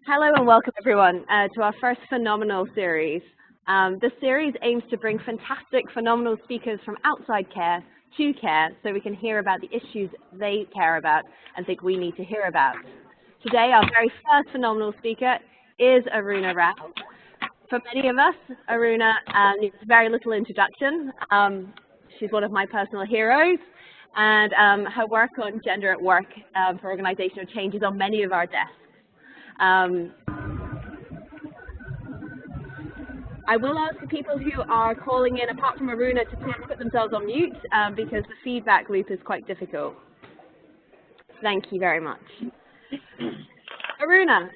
Hello and welcome everyone to our first Phenomenal series. This series aims to bring fantastic, phenomenal speakers from outside care to care so we can hear about the issues they care about and think we need to hear about. Today our very first phenomenal speaker is Aruna Rao. For many of us, Aruna needs very little introduction. She's one of my personal heroes, and her work on gender at work for organizational change is on many of our desks. I will ask the people who are calling in, apart from Aruna, to please put themselves on mute because the feedback loop is quite difficult. Thank you very much. Aruna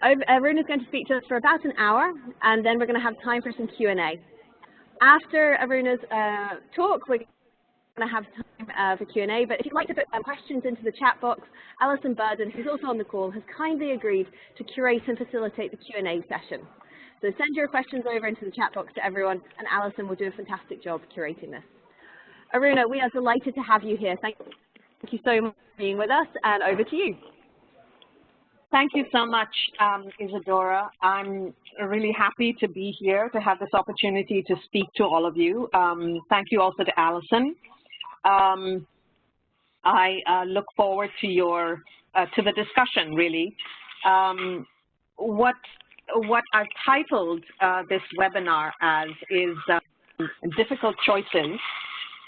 is going to speak to us for about an hour, and then we're going to have time for some Q&A. After Aruna's talk, we're going to have time for Q&A, but if you'd like to put questions into the chat box, Alison Burden, who's also on the call, has kindly agreed to curate and facilitate the Q&A session. So send your questions over into the chat box to everyone, and Alison will do a fantastic job curating this. Aruna, we are delighted to have you here. Thank you so much for being with us, and over to you. Thank you so much, Isadora. I'm really happy to be here to have this opportunity to speak to all of you. Thank you also to Alison. I look forward to the discussion, really. What I've titled this webinar as is Difficult Choices,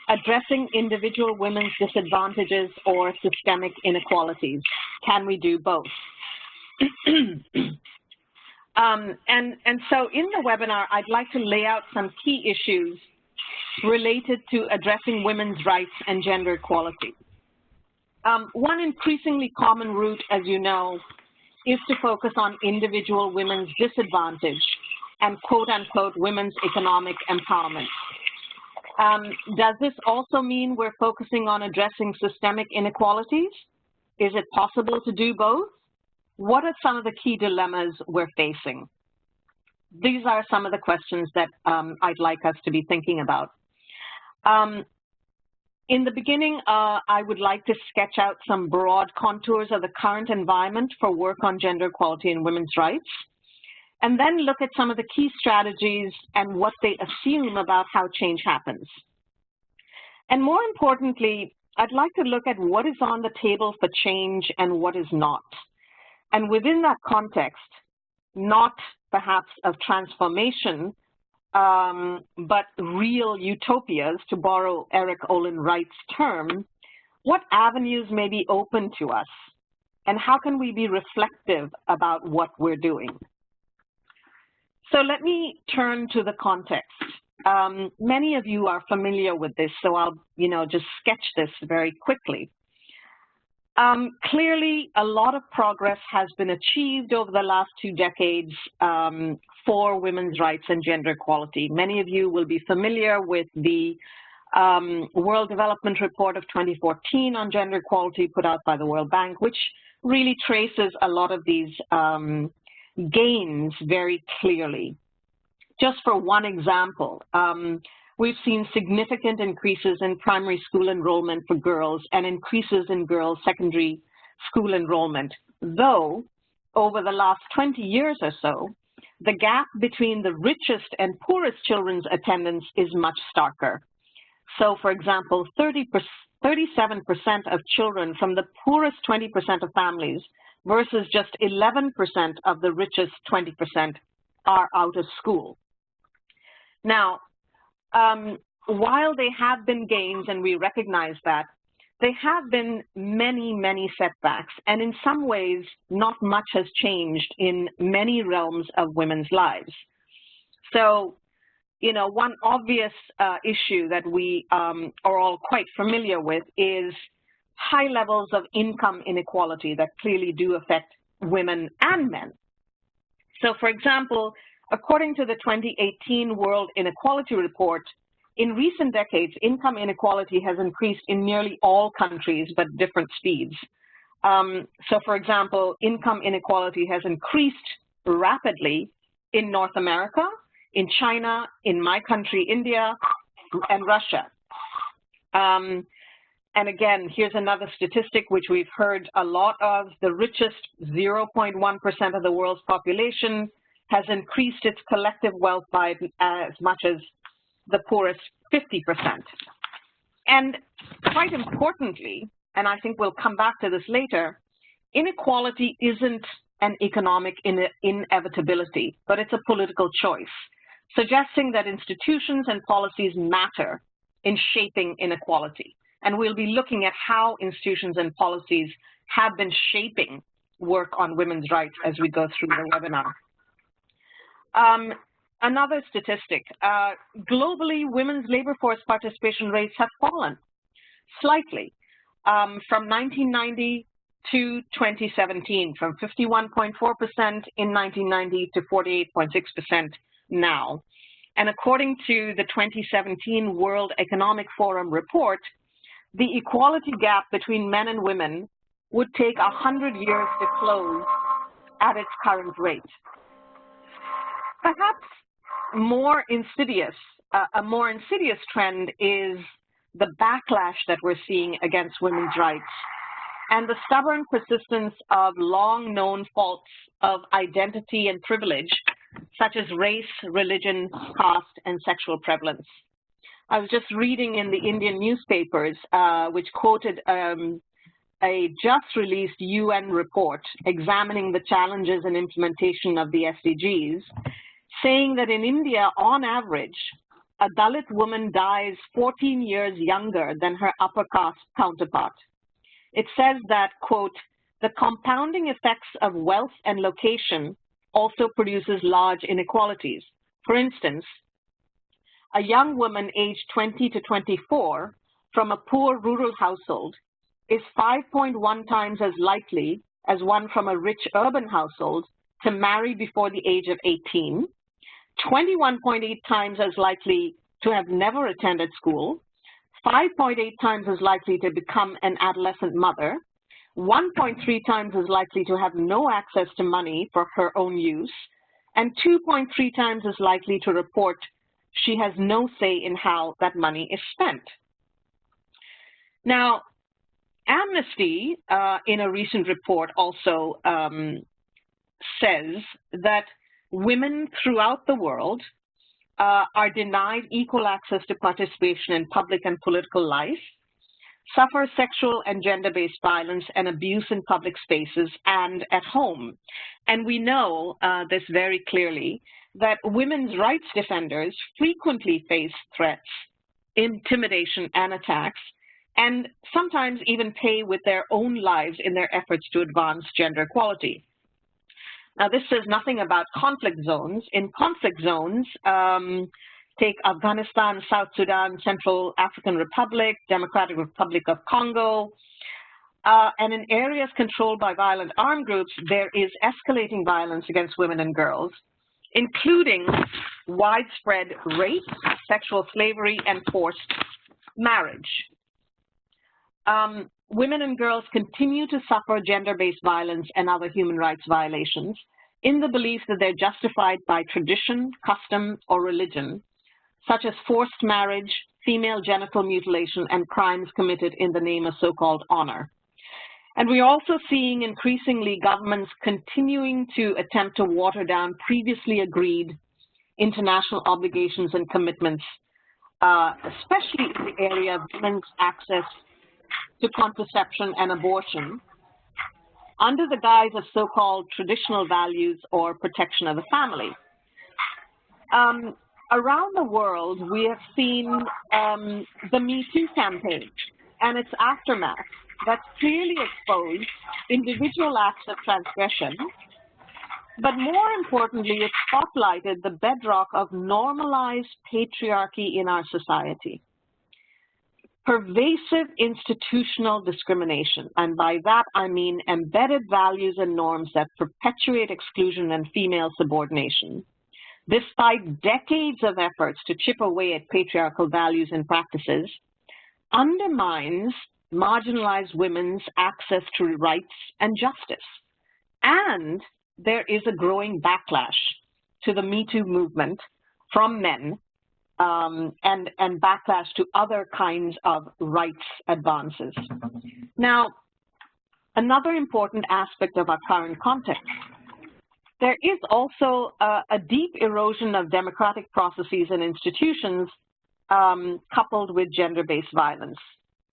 Addressing Individual Women's Disadvantages or Systemic Inequalities. Can we do both? And so in the webinar, I'd like to lay out some key issues related to addressing women's rights and gender equality. One increasingly common route, as you know, is to focus on individual women's disadvantage and quote-unquote women's economic empowerment. Does this also mean we're focusing on addressing systemic inequalities? Is it possible to do both? What are some of the key dilemmas we're facing? These are some of the questions that I'd like us to be thinking about. In the beginning, I would like to sketch out some broad contours of the current environment for work on gender equality and women's rights, and then look at some of the key strategies and what they assume about how change happens. And more importantly, I'd like to look at what is on the table for change and what is not. And within that context, not perhaps of transformation, but real utopias, to borrow Eric Olin Wright's term, what avenues may be open to us, and how can we be reflective about what we're doing? So let me turn to the context. Many of you are familiar with this, so I'll just sketch this very quickly. Clearly, a lot of progress has been achieved over the last 2 decades for women's rights and gender equality. Many of you will be familiar with the World Development Report of 2014 on gender equality put out by the World Bank, which really traces a lot of these gains very clearly. Just for one example, we've seen significant increases in primary school enrollment for girls and increases in girls' secondary school enrollment, though over the last 20 years or so, the gap between the richest and poorest children's attendance is much starker. So, for example, 37% of children from the poorest 20% of families versus just 11% of the richest 20% are out of school. Now, while there have been gains, and we recognize that, there have been many, many setbacks, and in some ways, not much has changed in many realms of women's lives. So, one obvious issue that we are all quite familiar with is high levels of income inequality that clearly do affect women and men. So, for example, according to the 2018 World Inequality Report, in recent decades, income inequality has increased in nearly all countries, but different speeds. So, for example, income inequality has increased rapidly in North America, in China, in my country, India, and Russia. And again, here's another statistic which we've heard a lot of. The richest 0.1% of the world's population has increased its collective wealth by as much as the poorest 50%. And quite importantly, and I think we'll come back to this later, inequality isn't an economic inevitability, but it's a political choice, suggesting that institutions and policies matter in shaping inequality. And we'll be looking at how institutions and policies have been shaping work on women's rights as we go through the webinar. Another statistic, globally, women's labor force participation rates have fallen slightly from 1990 to 2017, from 51.4% in 1990 to 48.6% now. And according to the 2017 World Economic Forum report, the equality gap between men and women would take 100 years to close at its current rate. Perhaps a more insidious trend is the backlash that we're seeing against women's rights and the stubborn persistence of long-known faults of identity and privilege, such as race, religion, caste, and sexual prevalence. I was just reading in the Indian newspapers, which quoted a just-released UN report examining the challenges and implementation of the SDGs, saying that in India, on average, a Dalit woman dies 14 years younger than her upper caste counterpart. It says that, quote, the compounding effects of wealth and location also produces large inequalities. For instance, a young woman aged 20 to 24 from a poor rural household is 5.1 times as likely as one from a rich urban household to marry before the age of 18, 21.8 times as likely to have never attended school, 5.8 times as likely to become an adolescent mother, 1.3 times as likely to have no access to money for her own use, and 2.3 times as likely to report she has no say in how that money is spent. Now, Amnesty, in a recent report, also says that women throughout the world are denied equal access to participation in public and political life, suffer sexual and gender-based violence and abuse in public spaces and at home. And we know this very clearly, that women's rights defenders frequently face threats, intimidation, and attacks, and sometimes even pay with their own lives in their efforts to advance gender equality. Now, this says nothing about conflict zones. In conflict zones, take Afghanistan, South Sudan, Central African Republic, Democratic Republic of Congo, and in areas controlled by violent armed groups, there is escalating violence against women and girls, including widespread rape, sexual slavery, and forced marriage. Women and girls continue to suffer gender-based violence and other human rights violations in the belief that they're justified by tradition, custom, or religion, such as forced marriage, female genital mutilation, and crimes committed in the name of so-called honor. And we're also seeing increasingly governments continuing to attempt to water down previously agreed international obligations and commitments, especially in the area of women's access to contraception and abortion, under the guise of so-called traditional values or protection of the family. Around the world, we have seen the Me Too campaign and its aftermath that's clearly exposed individual acts of transgression, but more importantly, it spotlighted the bedrock of normalized patriarchy in our society. Pervasive institutional discrimination, and by that I mean embedded values and norms that perpetuate exclusion and female subordination, despite decades of efforts to chip away at patriarchal values and practices, undermines marginalized women's access to rights and justice. And there is a growing backlash to the Me Too movement from men and backlash to other kinds of rights advances. Now, another important aspect of our current context, there is also a deep erosion of democratic processes and institutions coupled with gender-based violence.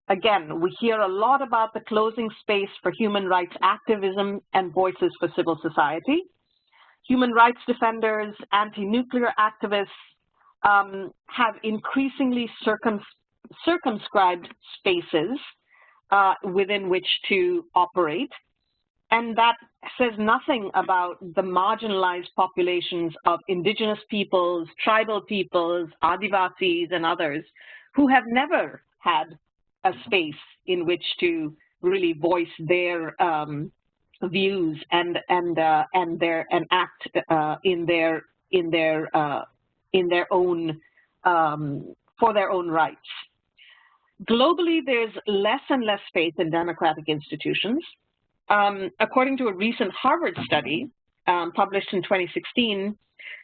Again, we hear a lot about the closing space for human rights activism and voices for civil society. Human rights defenders, anti-nuclear activists have increasingly circumscribed spaces within which to operate. And that says nothing about the marginalized populations of indigenous peoples, tribal peoples, Adivasis, and others who have never had a space in which to really voice their views and act in their own for their own rights. Globally, there's less and less faith in democratic institutions. According to a recent Harvard study published in 2016,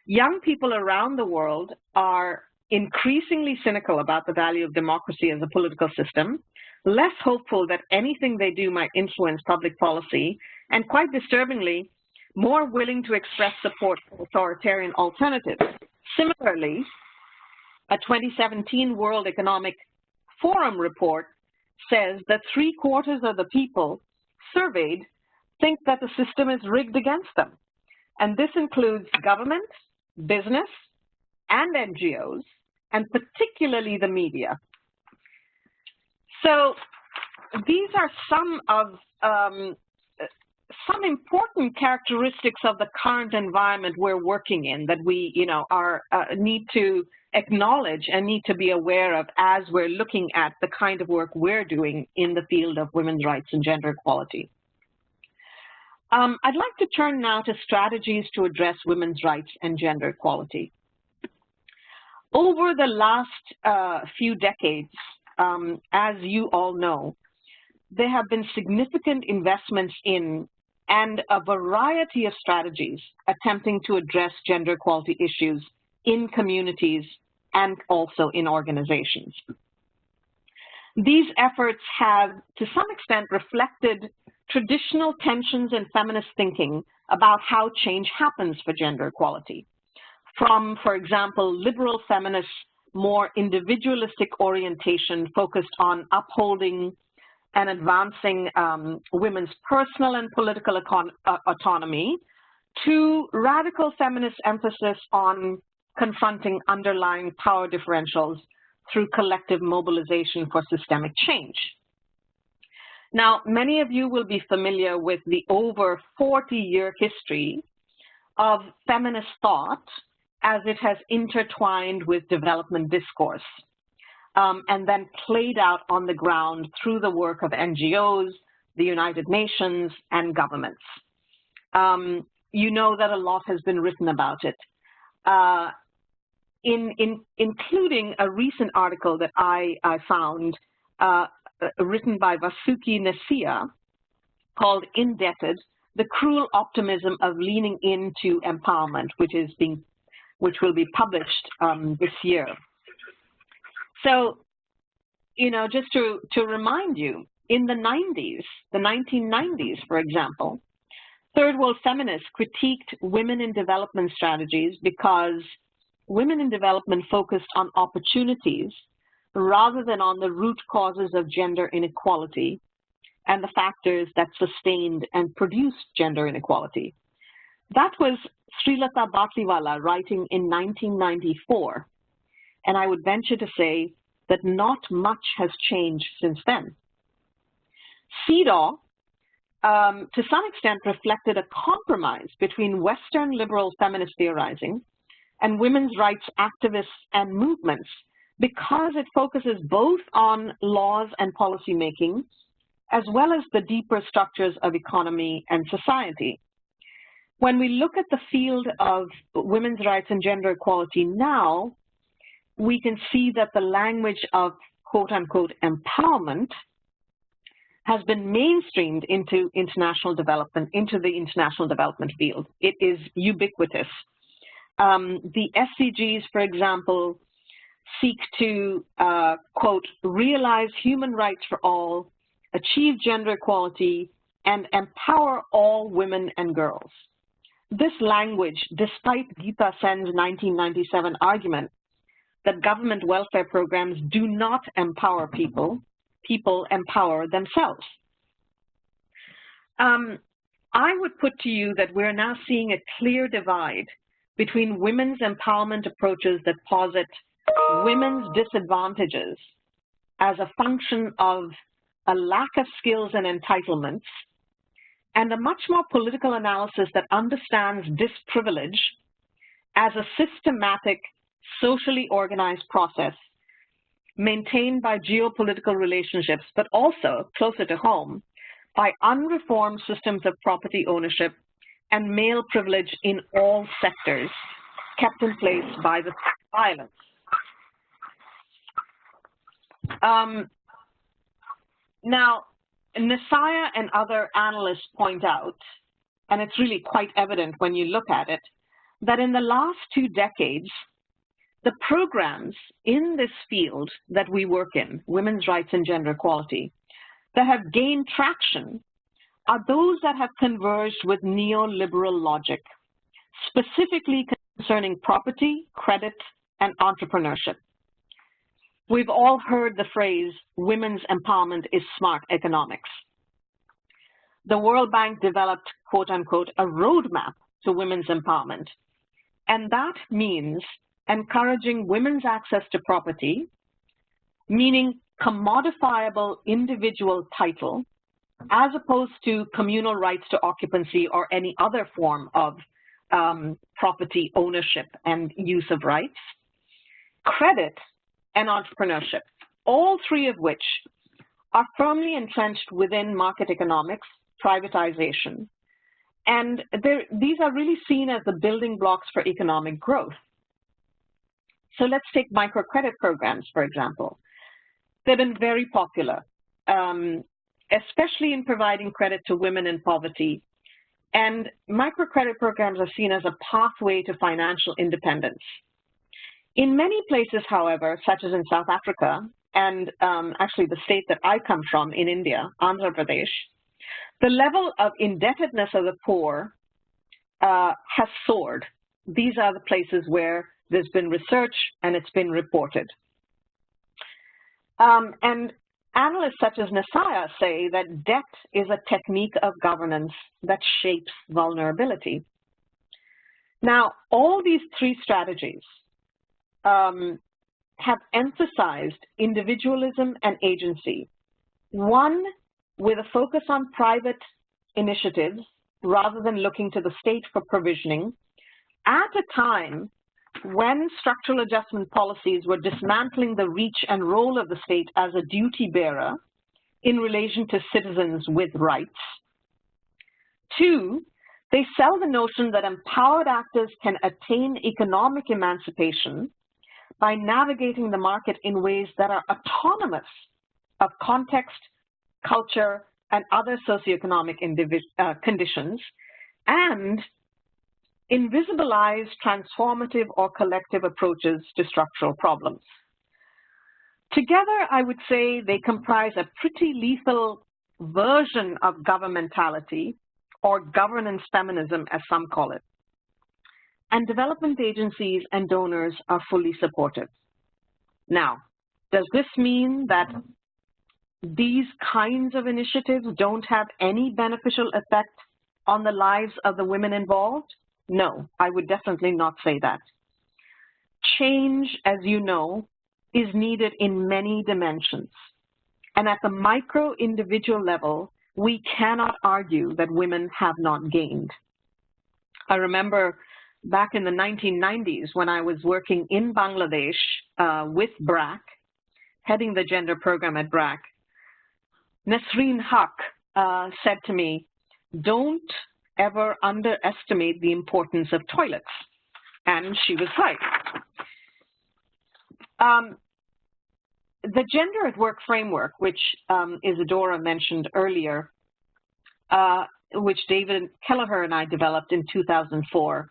young people around the world are increasingly cynical about the value of democracy as a political system, less hopeful that anything they do might influence public policy, and quite disturbingly, more willing to express support for authoritarian alternatives. Similarly, a 2017 World Economic Forum report says that 3/4 of the people surveyed think that the system is rigged against them. And this includes government, business, and NGOs, and particularly the media. So these are some of some important characteristics of the current environment we're working in that we, need to acknowledge and need to be aware of as we're looking at the kind of work we're doing in the field of women's rights and gender equality. I'd like to turn now to strategies to address women's rights and gender equality. Over the last few decades, as you all know, there have been significant investments in and a variety of strategies attempting to address gender equality issues in communities and also in organizations. These efforts have, to some extent, reflected traditional tensions in feminist thinking about how change happens for gender equality. From, for example, liberal feminists' more individualistic orientation focused on upholding and advancing women's personal and political autonomy, to radical feminist emphasis on confronting underlying power differentials through collective mobilization for systemic change. Now, many of you will be familiar with the over 40-year history of feminist thought as it has intertwined with development discourse and then played out on the ground through the work of NGOs, the United Nations, and governments. You know that a lot has been written about it, including a recent article that I found written by Vasuki Nasiya called Indebted, The Cruel Optimism of Leaning Into Empowerment, which will be published this year. So, just to remind you, in the 1990s, for example, Third World feminists critiqued women in development strategies because women in development focused on opportunities rather than on the root causes of gender inequality and the factors that sustained and produced gender inequality. That was Srilata Batliwala writing in 1994, and I would venture to say that not much has changed since then. CEDAW, to some extent, reflected a compromise between Western liberal feminist theorizing and women's rights activists and movements because it focuses both on laws and policymaking as well as the deeper structures of economy and society. When we look at the field of women's rights and gender equality now, we can see that the language of quote-unquote empowerment has been mainstreamed into international development, into the international development field. It is ubiquitous. The SDGs, for example, seek to, quote, realize human rights for all, achieve gender equality, and empower all women and girls. This language, despite Geeta Sen's 1997 argument that government welfare programs do not empower people, people empower themselves. I would put to you that we're now seeing a clear divide between women's empowerment approaches that posit women's disadvantages as a function of a lack of skills and entitlements, and a much more political analysis that understands this privilege as a systematic, socially organized process maintained by geopolitical relationships, but also, closer to home, by unreformed systems of property ownership and male privilege in all sectors kept in place by the violence. Now, Nisaya and other analysts point out, and it's really quite evident when you look at it, that in the last 2 decades, the programs in this field that we work in, women's rights and gender equality, that have gained traction are those that have converged with neoliberal logic, specifically concerning property, credit, and entrepreneurship. We've all heard the phrase, women's empowerment is smart economics. The World Bank developed, quote unquote, a roadmap to women's empowerment. And that means encouraging women's access to property, meaning commodifiable individual title, as opposed to communal rights to occupancy or any other form of property ownership and use of rights, credit, and entrepreneurship, all 3 of which are firmly entrenched within market economics, privatization, and these are really seen as the building blocks for economic growth. So let's take microcredit programs, for example. They've been very popular, especially in providing credit to women in poverty. And microcredit programs are seen as a pathway to financial independence. In many places, however, such as in South Africa, and actually the state that I come from in India, Andhra Pradesh, the level of indebtedness of the poor has soared. These are the places where there's been research and it's been reported. And analysts such as Nisaya say that debt is a technique of governance that shapes vulnerability. Now, all these 3 strategies have emphasized individualism and agency, one with a focus on private initiatives rather than looking to the state for provisioning, at a time when structural adjustment policies were dismantling the reach and role of the state as a duty bearer in relation to citizens with rights. 2, they sell the notion that empowered actors can attain economic emancipation by navigating the market in ways that are autonomous of context, culture, and other socioeconomic conditions, and invisibilize transformative or collective approaches to structural problems. Together, I would say they comprise a pretty lethal version of governmentality, or governance feminism, as some call it. And development agencies and donors are fully supportive. Now, does this mean that these kinds of initiatives don't have any beneficial effect on the lives of the women involved? No, I would definitely not say that. Change, as you know, is needed in many dimensions. And at the micro individual level, we cannot argue that women have not gained. I remember back in the 1990s when I was working in Bangladesh with BRAC, heading the gender program at BRAC, Nasreen Haq said to me, don't ever underestimate the importance of toilets. And she was right. The Gender at Work framework, which Isadora mentioned earlier, which David Kelleher and I developed in 2004,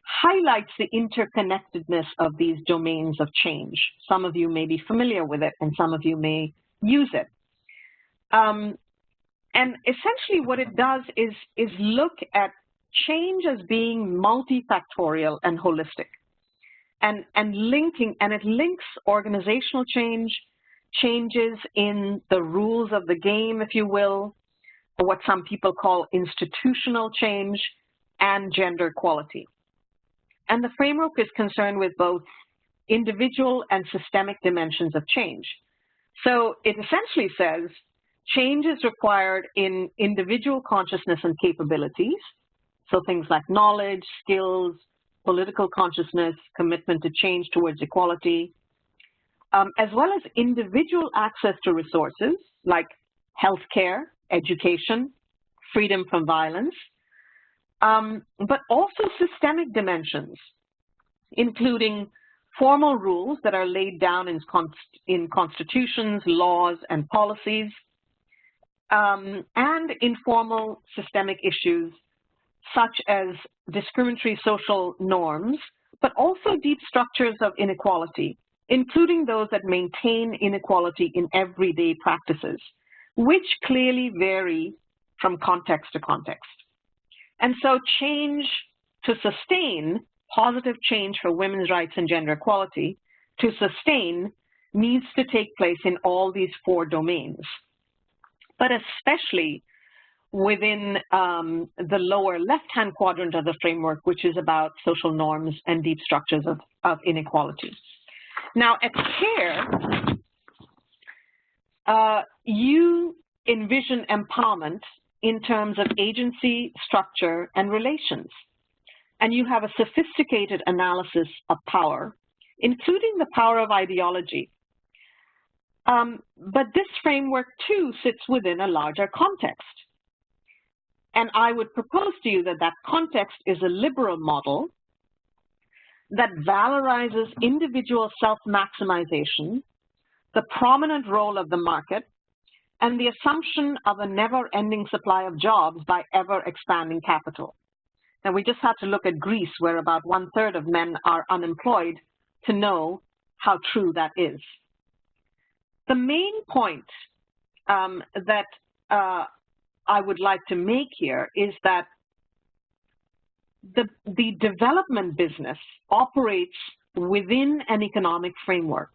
highlights the interconnectedness of these domains of change. Some of you may be familiar with it, and some of you may use it. And essentially what it does is look at change as being multifactorial and holistic, and it links organizational change, changes in the rules of the game, if you will, or what some people call institutional change, and gender equality. And the framework is concerned with both individual and systemic dimensions of change. So it essentially says change is required in individual consciousness and capabilities, so things like knowledge, skills, political consciousness, commitment to change towards equality, as well as individual access to resources like healthcare, education, freedom from violence, but also systemic dimensions, including formal rules that are laid down in constitutions, laws, and policies, and informal systemic issues such as discriminatory social norms, but also deep structures of inequality, including those that maintain inequality in everyday practices, which clearly vary from context to context. And so change to sustain, positive change for women's rights and gender equality, to sustain needs to take place in all these four domains, but especially within the lower left-hand quadrant of the framework, which is about social norms and deep structures of inequality. Now, at CARE, you envision empowerment in terms of agency, structure, and relations. And you have a sophisticated analysis of power, including the power of ideology. But this framework, too, sits within a larger context. And I would propose to you that that context is a liberal model that valorizes individual self-maximization, the prominent role of the market, and the assumption of a never-ending supply of jobs by ever-expanding capital. And we just have to look at Greece, where about 1/3 of men are unemployed, to know how true that is. The main point that I would like to make here is that the development business operates within an economic framework.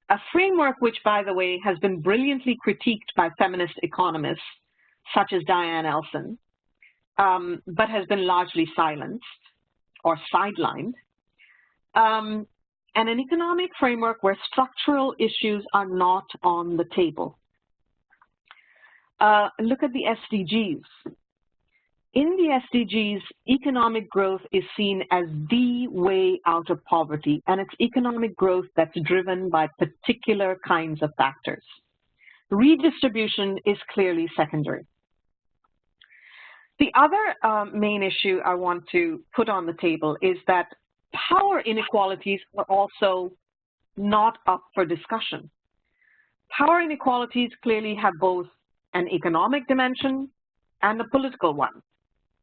A framework which, by the way, has been brilliantly critiqued by feminist economists such as Diane Elson, but has been largely silenced or sidelined, and an economic framework where structural issues are not on the table. Look at the SDGs. In the SDGs, economic growth is seen as the way out of poverty, and it's economic growth that's driven by particular kinds of factors. Redistribution is clearly secondary. The other main issue I want to put on the table is that power inequalities are also not up for discussion. Power inequalities clearly have both an economic dimension and a political one.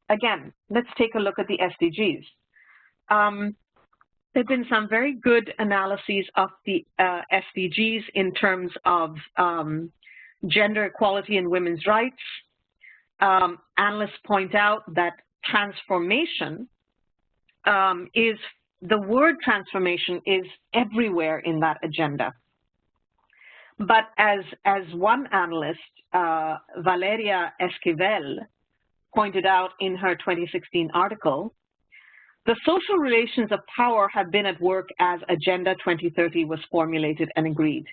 Again, let's take a look at the SDGs. There have been some very good analyses of the SDGs in terms of gender equality and women's rights. Analysts point out that transformation the word transformation is everywhere in that agenda. But as one analyst, Valeria Esquivel, pointed out in her 2016 article, the social relations of power have been at work as Agenda 2030 was formulated and agreed,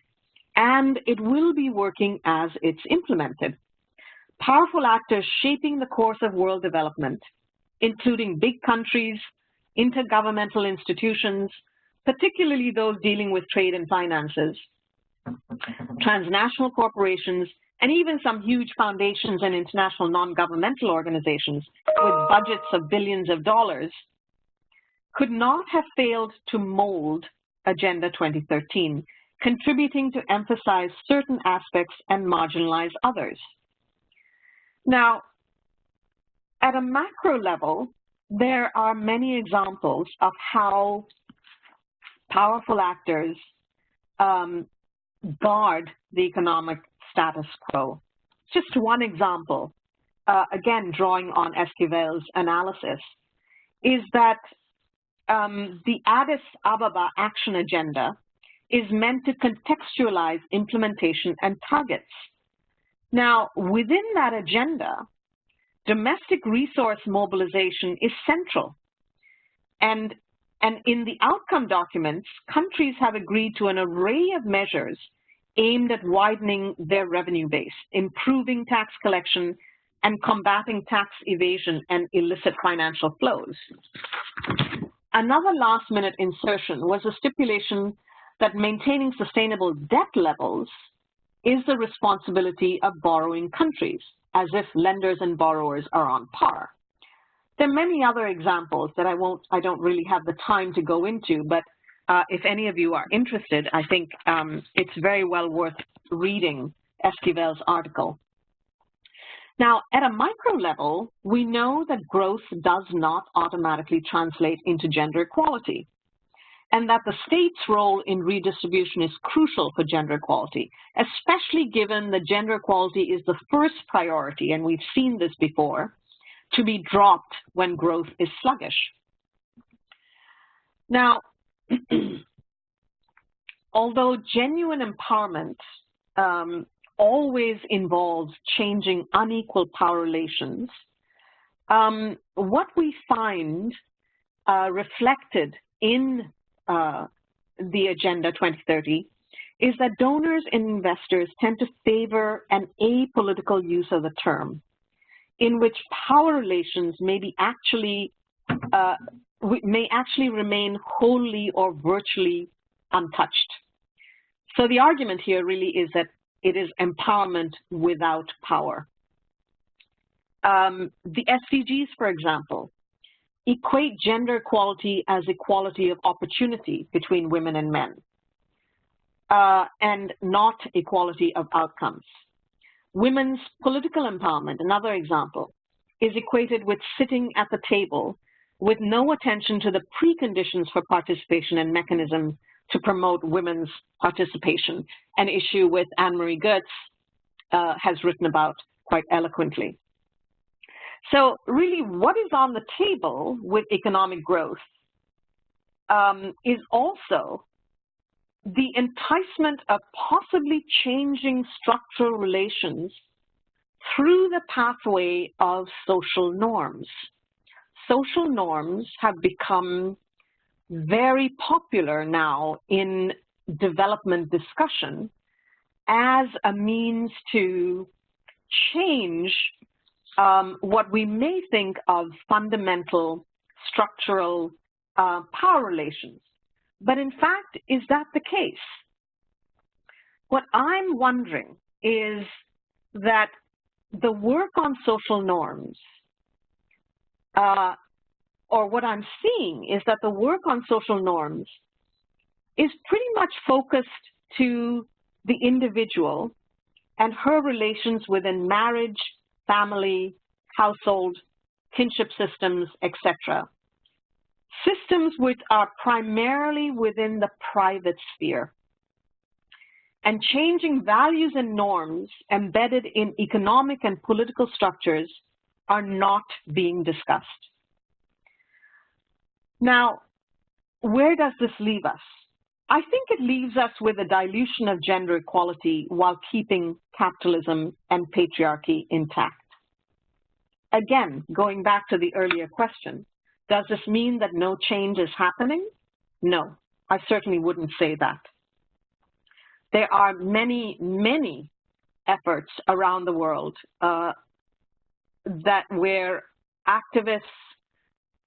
and it will be working as it's implemented. Powerful actors shaping the course of world development, including big countries, intergovernmental institutions, particularly those dealing with trade and finances, transnational corporations, and even some huge foundations and international non-governmental organizations with budgets of billions of dollars, could not have failed to mold Agenda 2013, contributing to emphasize certain aspects and marginalize others. Now, at a macro level, there are many examples of how powerful actors guard the economic status quo. Just one example, again drawing on Esquivel's analysis, is that the Addis Ababa Action Agenda is meant to contextualize implementation and targets. Now, within that agenda, domestic resource mobilization is central. And in the outcome documents, countries have agreed to an array of measures aimed at widening their revenue base, improving tax collection, and combating tax evasion and illicit financial flows. Another last-minute insertion was a stipulation that maintaining sustainable debt levels is the responsibility of borrowing countries, as if lenders and borrowers are on par. There are many other examples that I don't really have the time to go into, but if any of you are interested, I think it's very well worth reading Esquivel's article. Now, at a micro level, we know that growth does not automatically translate into gender equality, and that the state's role in redistribution is crucial for gender equality, especially given that gender equality is the first priority, and we've seen this before, to be dropped when growth is sluggish. Now, although genuine empowerment always involves changing unequal power relations, what we find reflected in the Agenda 2030 is that donors and investors tend to favor an apolitical use of the term, in which power relations may actually remain wholly or virtually untouched. So the argument here really is that it is empowerment without power. The SDGs, for example, equate gender equality as equality of opportunity between women and men, and not equality of outcomes. Women's political empowerment, another example, is equated with sitting at the table with no attention to the preconditions for participation and mechanisms to promote women's participation, an issue which Anne-Marie Goetz has written about quite eloquently. So really what is on the table with economic growth is also the enticement of possibly changing structural relations through the pathway of social norms. Social norms have become very popular now in development discussion as a means to change what we may think of fundamental structural power relations. But in fact, is that the case? What I'm wondering is that the work on social norms, or what I'm seeing is that the work on social norms is pretty much focused to the individual and her relations within marriage, family, household, kinship systems, etc. Systems which are primarily within the private sphere. And changing values and norms embedded in economic and political structures are not being discussed. Now, where does this leave us? I think it leaves us with a dilution of gender equality while keeping capitalism and patriarchy intact. Again, going back to the earlier question, does this mean that no change is happening? No, I certainly wouldn't say that. There are many, many efforts around the world where activists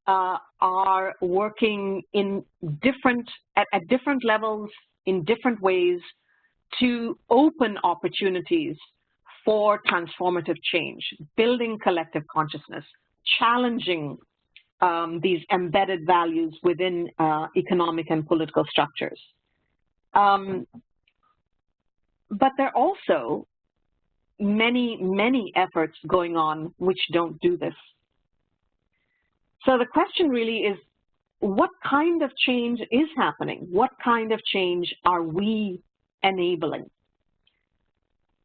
are working in at different levels, in different ways, to open opportunities for transformative change, building collective consciousness, challenging these embedded values within economic and political structures. But there are also many, many efforts going on which don't do this. So the question really is, what kind of change is happening? What kind of change are we enabling?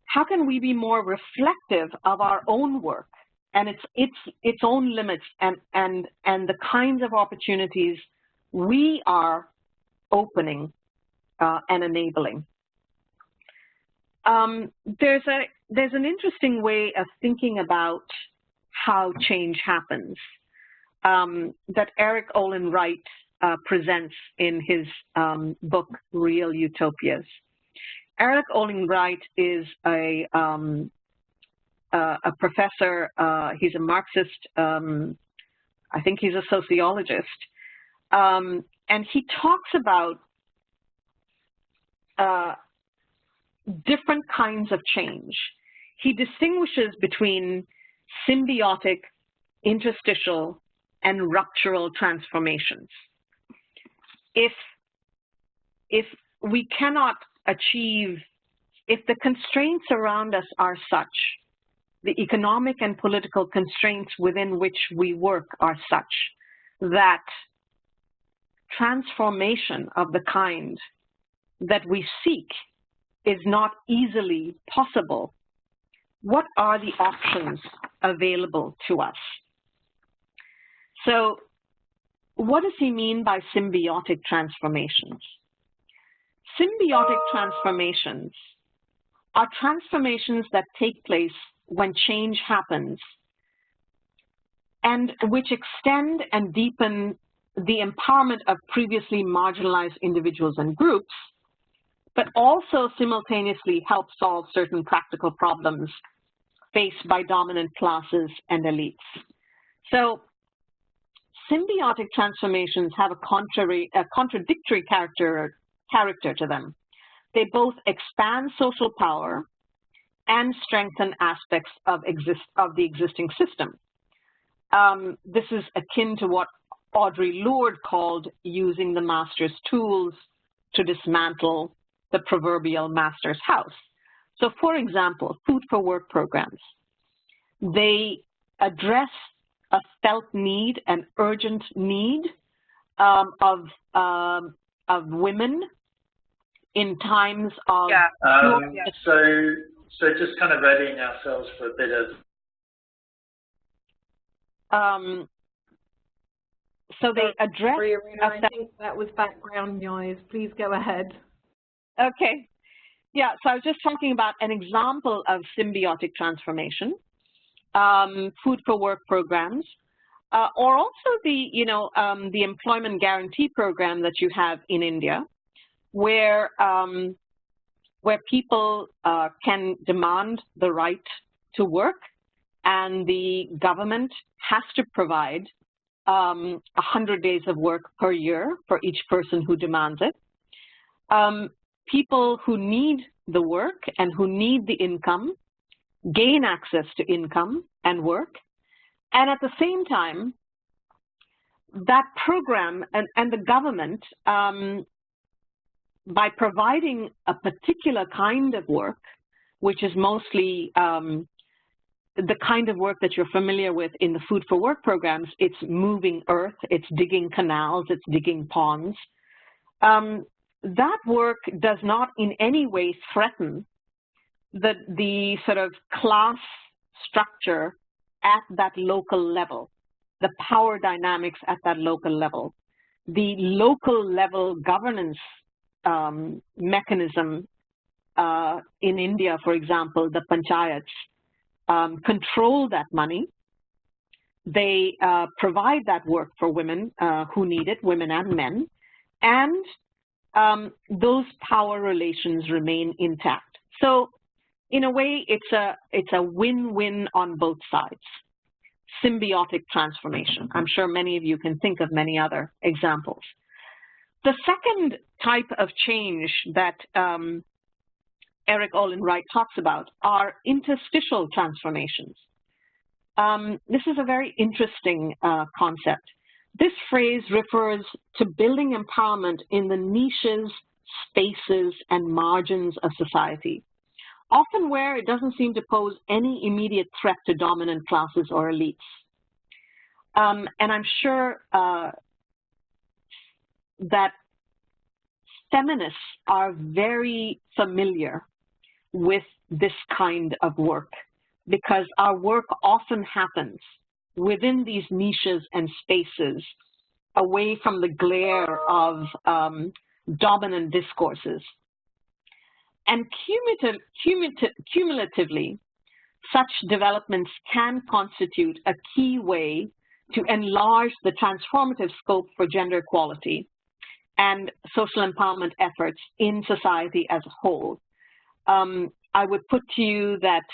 How can we be more reflective of our own work and its own limits and the kinds of opportunities we are opening and enabling? There's an interesting way of thinking about how change happens that Eric Olin Wright presents in his book, Real Utopias. Eric Olin Wright is a professor. He's a Marxist. I think he's a sociologist. And he talks about different kinds of change. He distinguishes between symbiotic, interstitial, and ruptural transformations. If we cannot achieve, if the constraints around us are such, the economic and political constraints within which we work are such that transformation of the kind that we seek is not easily possible, what are the options available to us? So what does he mean by symbiotic transformations? Symbiotic transformations are transformations that take place when change happens and which extend and deepen the empowerment of previously marginalized individuals and groups, but also simultaneously help solve certain practical problems faced by dominant classes and elites. So symbiotic transformations have a contradictory character to them. They both expand social power and strengthen aspects of the existing system. This is akin to what Audre Lorde called using the master's tools to dismantle the proverbial master's house. So for example, food for work programs. They address a felt need, an urgent need of women in times of So just kind of readying ourselves for a bit of so they address I think that was background noise. Please go ahead. Okay. Yeah, so I was just talking about an example of symbiotic transformation, food for work programs, or also the employment guarantee program that you have in India, where people can demand the right to work, and the government has to provide 100 days of work per year for each person who demands it. People who need the work and who need the income gain access to income and work. And at the same time, that program and the government, by providing a particular kind of work, which is mostly the kind of work that you're familiar with in the food for work programs, it's moving earth, it's digging canals, it's digging ponds. That work does not in any way threaten the sort of class structure at that local level, the power dynamics at that local level. The local level governance mechanism in India, for example, the panchayats, control that money. They provide that work for women who need it, women and men, and those power relations remain intact. So in a way, it's a win-win on both sides. Symbiotic transformation. I'm sure many of you can think of many other examples. The second type of change that Eric Olin Wright talks about are interstitial transformations. This is a very interesting concept. This phrase refers to building empowerment in the niches, spaces, and margins of society, often where it doesn't seem to pose any immediate threat to dominant classes or elites. And I'm sure that feminists are very familiar with this kind of work because our work often happens within these niches and spaces away from the glare of dominant discourses. And cumulatively, such developments can constitute a key way to enlarge the transformative scope for gender equality and social empowerment efforts in society as a whole. I would put to you that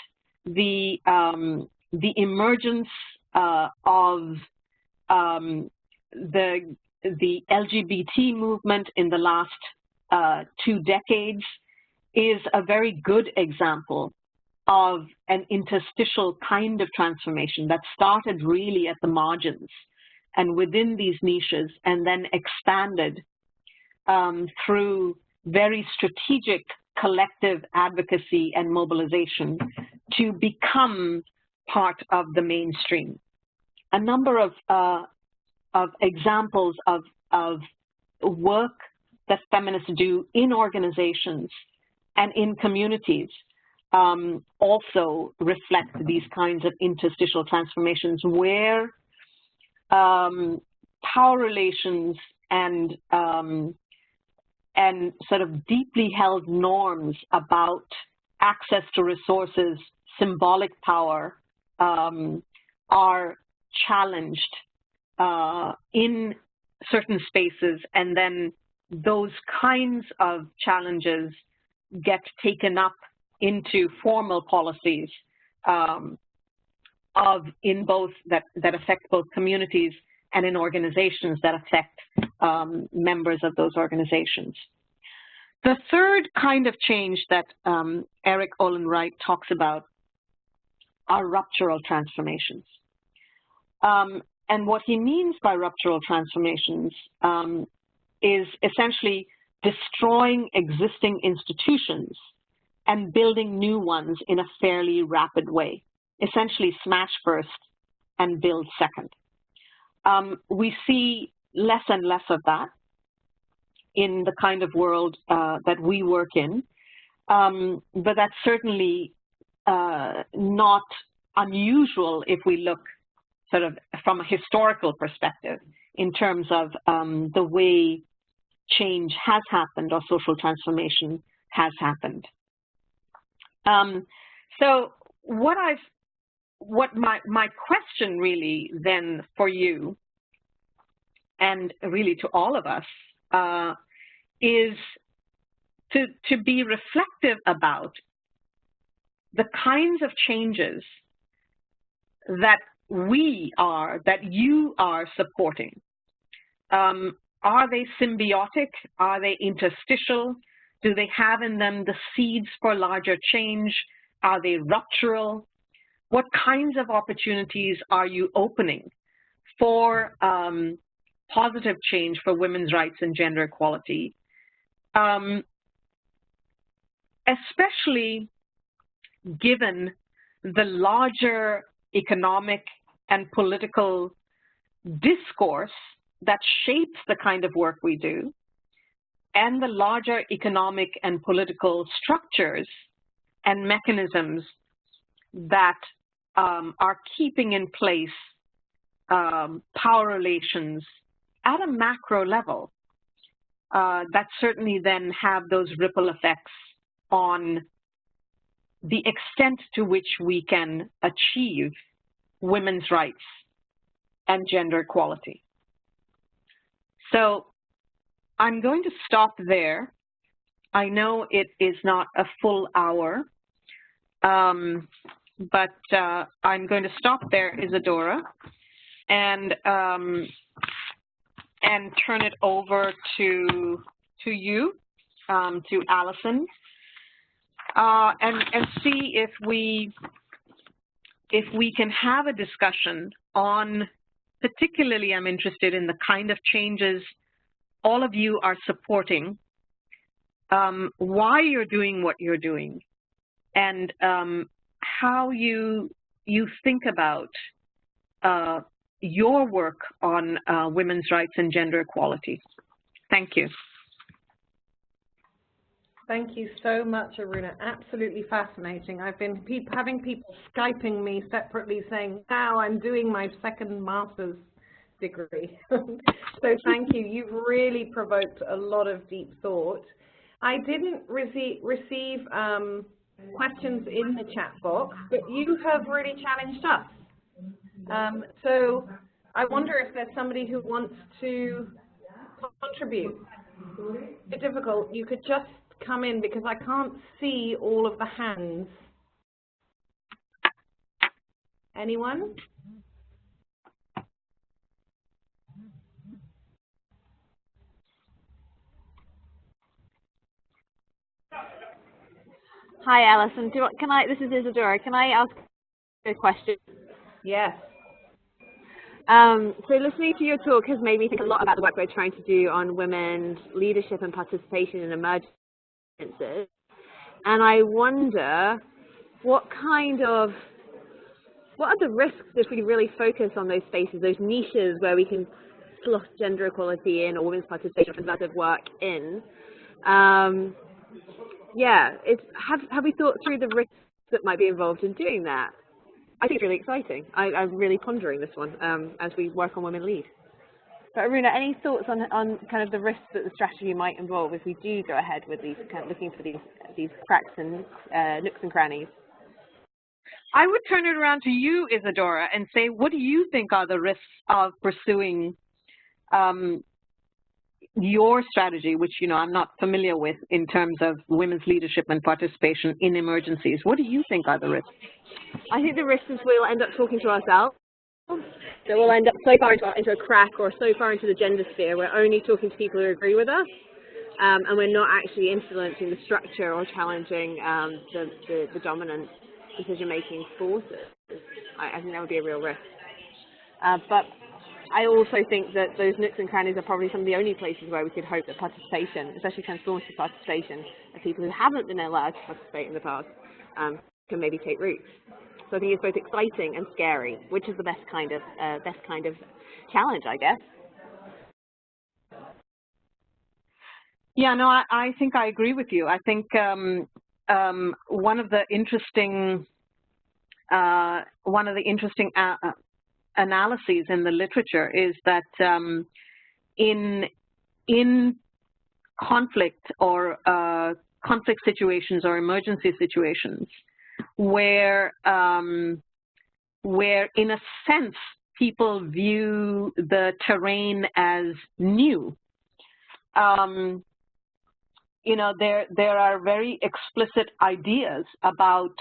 the emergence of the LGBT movement in the last 2 decades is a very good example of an interstitial kind of transformation that started really at the margins and within these niches and then expanded through very strategic collective advocacy and mobilization to become part of the mainstream. A number of examples of work that feminists do in organizations and in communities also reflect these kinds of interstitial transformations where power relations and sort of deeply held norms about access to resources, symbolic power, are challenged in certain spaces, and then those kinds of challenges get taken up into formal policies in both that affect both communities and in organizations that affect members of those organizations. The third kind of change that Eric Olin Wright talks about are ruptural transformations. And what he means by ruptural transformations is essentially destroying existing institutions and building new ones in a fairly rapid way, essentially smash first and build second. We see less and less of that in the kind of world that we work in, but that's certainly not unusual if we look sort of from a historical perspective in terms of the way change has happened or social transformation has happened. So what my question really then for you and really to all of us is to be reflective about the kinds of changes that you are supporting. Are they symbiotic? Are they interstitial? Do they have in them the seeds for larger change? Are they ruptural? What kinds of opportunities are you opening for positive change for women's rights and gender equality? Especially given the larger economic and political discourse that shapes the kind of work we do, and the larger economic and political structures and mechanisms that are keeping in place power relations at a macro level that certainly then have those ripple effects on the extent to which we can achieve women's rights and gender equality. So I'm going to stop there. I know it is not a full hour, but I'm going to stop there, Isadora, and turn it over to you, to Allison, and see if we can have a discussion on, particularly I'm interested in the kind of changes all of you are supporting, why you're doing what you're doing, and how you think about your work on women's rights and gender equality. Thank you. Thank you so much, Aruna. Absolutely fascinating. I've been having people Skyping me separately saying, now I'm doing my second master's degree. So thank you. You've really provoked a lot of deep thought. I didn't receive questions in the chat box, but you have really challenged us. So I wonder if there's somebody who wants to contribute. It's difficult. You could just come in because I can't see all of the hands. Anyone? Hi, Alison. This is Isadora. Can I ask a question? Yes. So listening to your talk has made me think a lot about the work we're trying to do on women's leadership and participation in emergencies. And I wonder what are the risks if we really focus on those spaces, those niches where we can slot gender equality in or women's participation and productive work in. Have we thought through the risks that might be involved in doing that? I think it's really exciting. I'm really pondering this one as we work on Women Lead. But Aruna, any thoughts on kind of the risks that the strategy might involve if we do go ahead with these kind of looking for these cracks and nooks and crannies? I would turn it around to you, Isadora, and say, what do you think are the risks of pursuing your strategy, which I'm not familiar with in terms of women's leadership and participation in emergencies? What do you think are the risks? I think the risk is we'll end up talking to ourselves. So we'll end up so far into a crack or so far into the gender sphere, we're only talking to people who agree with us, and we're not actually influencing the structure or challenging the dominant decision-making forces. I think that would be a real risk. But I also think that those nooks and crannies are probably some of the only places where we could hope that participation, especially transformative participation, of people who haven't been allowed to participate in the past, can maybe take root. So I think it's both exciting and scary, which is the best kind of challenge, I guess. Yeah, no, I think I agree with you. I think one of the interesting analyses in the literature is that in conflict or conflict situations or emergency situations where in a sense people view the terrain as new, there are very explicit ideas about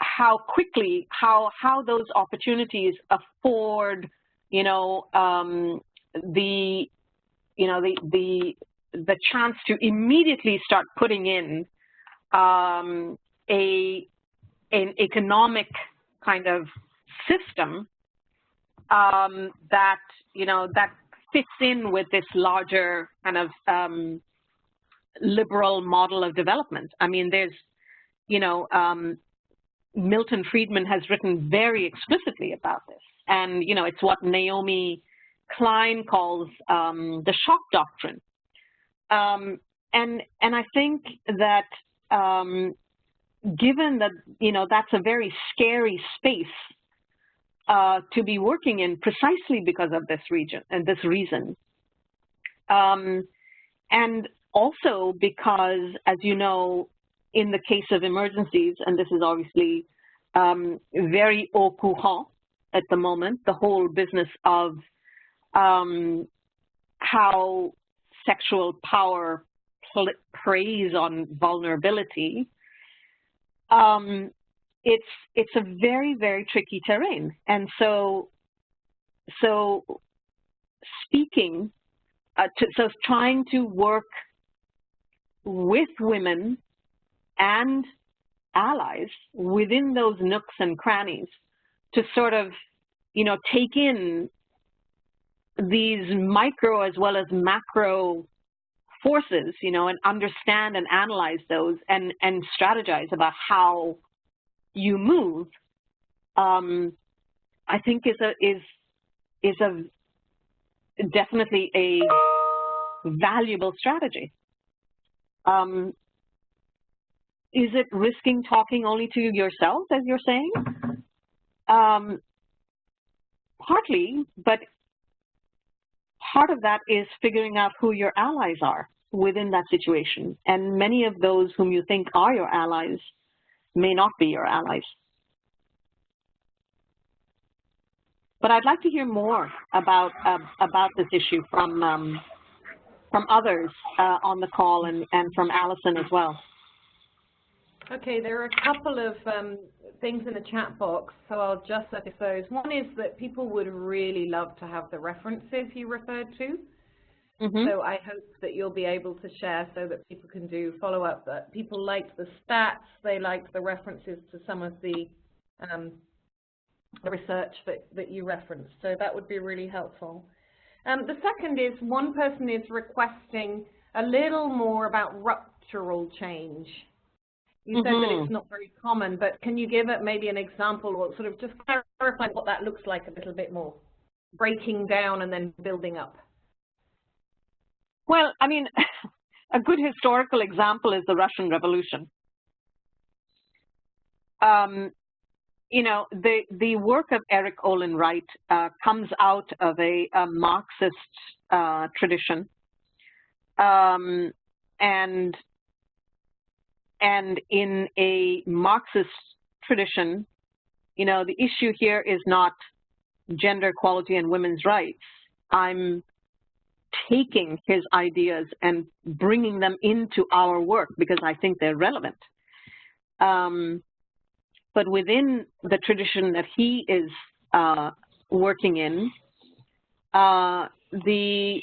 how quickly, how those opportunities afford, the chance to immediately start putting in an economic kind of system that fits in with this larger kind of liberal model of development. I mean, there's Milton Friedman has written very explicitly about this, and it's what Naomi Klein calls the shock doctrine. And I think that given that that's a very scary space to be working in, precisely because of this reason, and also because, as you know, in the case of emergencies, and this is obviously very au courant at the moment, the whole business of how sexual power preys on vulnerability, it's a very, very tricky terrain. And so speaking, so trying to work with women and allies within those nooks and crannies to sort of, take in these micro as well as macro forces, and understand and analyze those and strategize about how you move I think is definitely a valuable strategy. Is it risking talking only to yourself, as you're saying? Partly, but part of that is figuring out who your allies are within that situation. And many of those whom you think are your allies may not be your allies. But I'd like to hear more about this issue from others on the call and from Alison as well. Okay, there are a couple of things in the chat box, so I'll just look at those. One is that people would really love to have the references you referred to. So I hope that you'll be able to share so that people can do follow-up. People liked the stats, they liked the references to some of the research that you referenced, so that would be really helpful. The second is one person is requesting a little more about ruptural change. You said that it's not very common, but can you give it maybe an example or sort of just clarify what that looks like a little bit more? Breaking down and then building up. Well, I mean, a good historical example is the Russian Revolution. You know, the work of Eric Olin Wright comes out of a Marxist tradition, and in a Marxist tradition, you know, the issue here is not gender equality and women's rights. I'm taking his ideas and bringing them into our work because I think they're relevant. But within the tradition that he is working in, the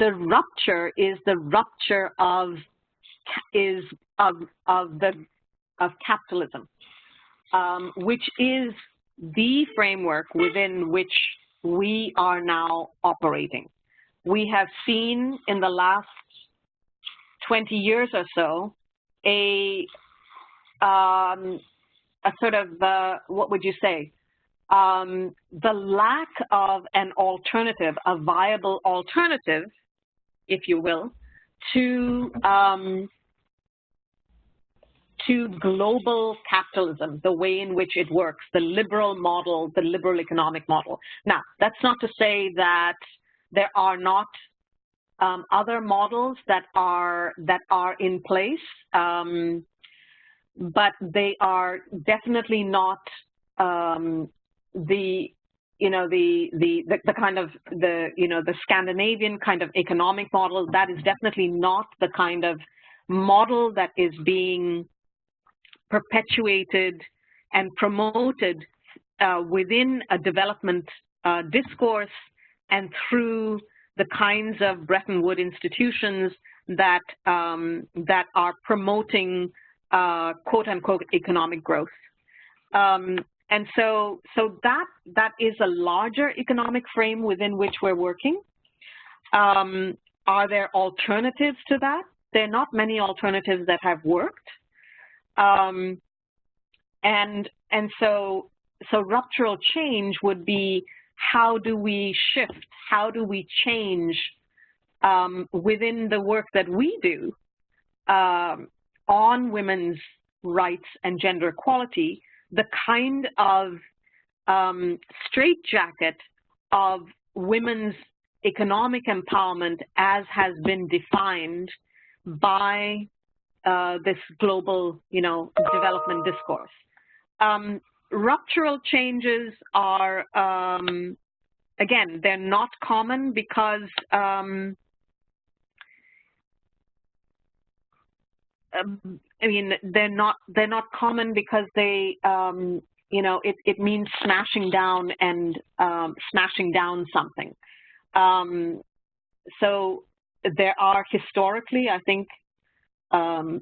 rupture is the rupture of capitalism, which is the framework within which we are now operating. We have seen in the last 20 years or so a sort of, what would you say, the lack of an alternative, a viable alternative, if you will, to global capitalism, the way in which it works, the liberal model, the liberal economic model. Now, that's not to say that there are not other models that are in place, but they are definitely not the kind of the Scandinavian kind of economic model. That is definitely not the kind of model that is being perpetuated and promoted within a development discourse and through the kinds of Bretton Woods institutions that are promoting quote unquote economic growth. And so that is a larger economic frame within which we're working. Are there alternatives to that? There are not many alternatives that have worked. And so ruptural change would be, how do we shift? How do we change within the work that we do on women's rights and gender equality, the kind of straitjacket of women's economic empowerment as has been defined by this global, development discourse. Ruptural changes are, again, they're not common because they're not common because they, it means smashing down and smashing down something. So there are historically, I think,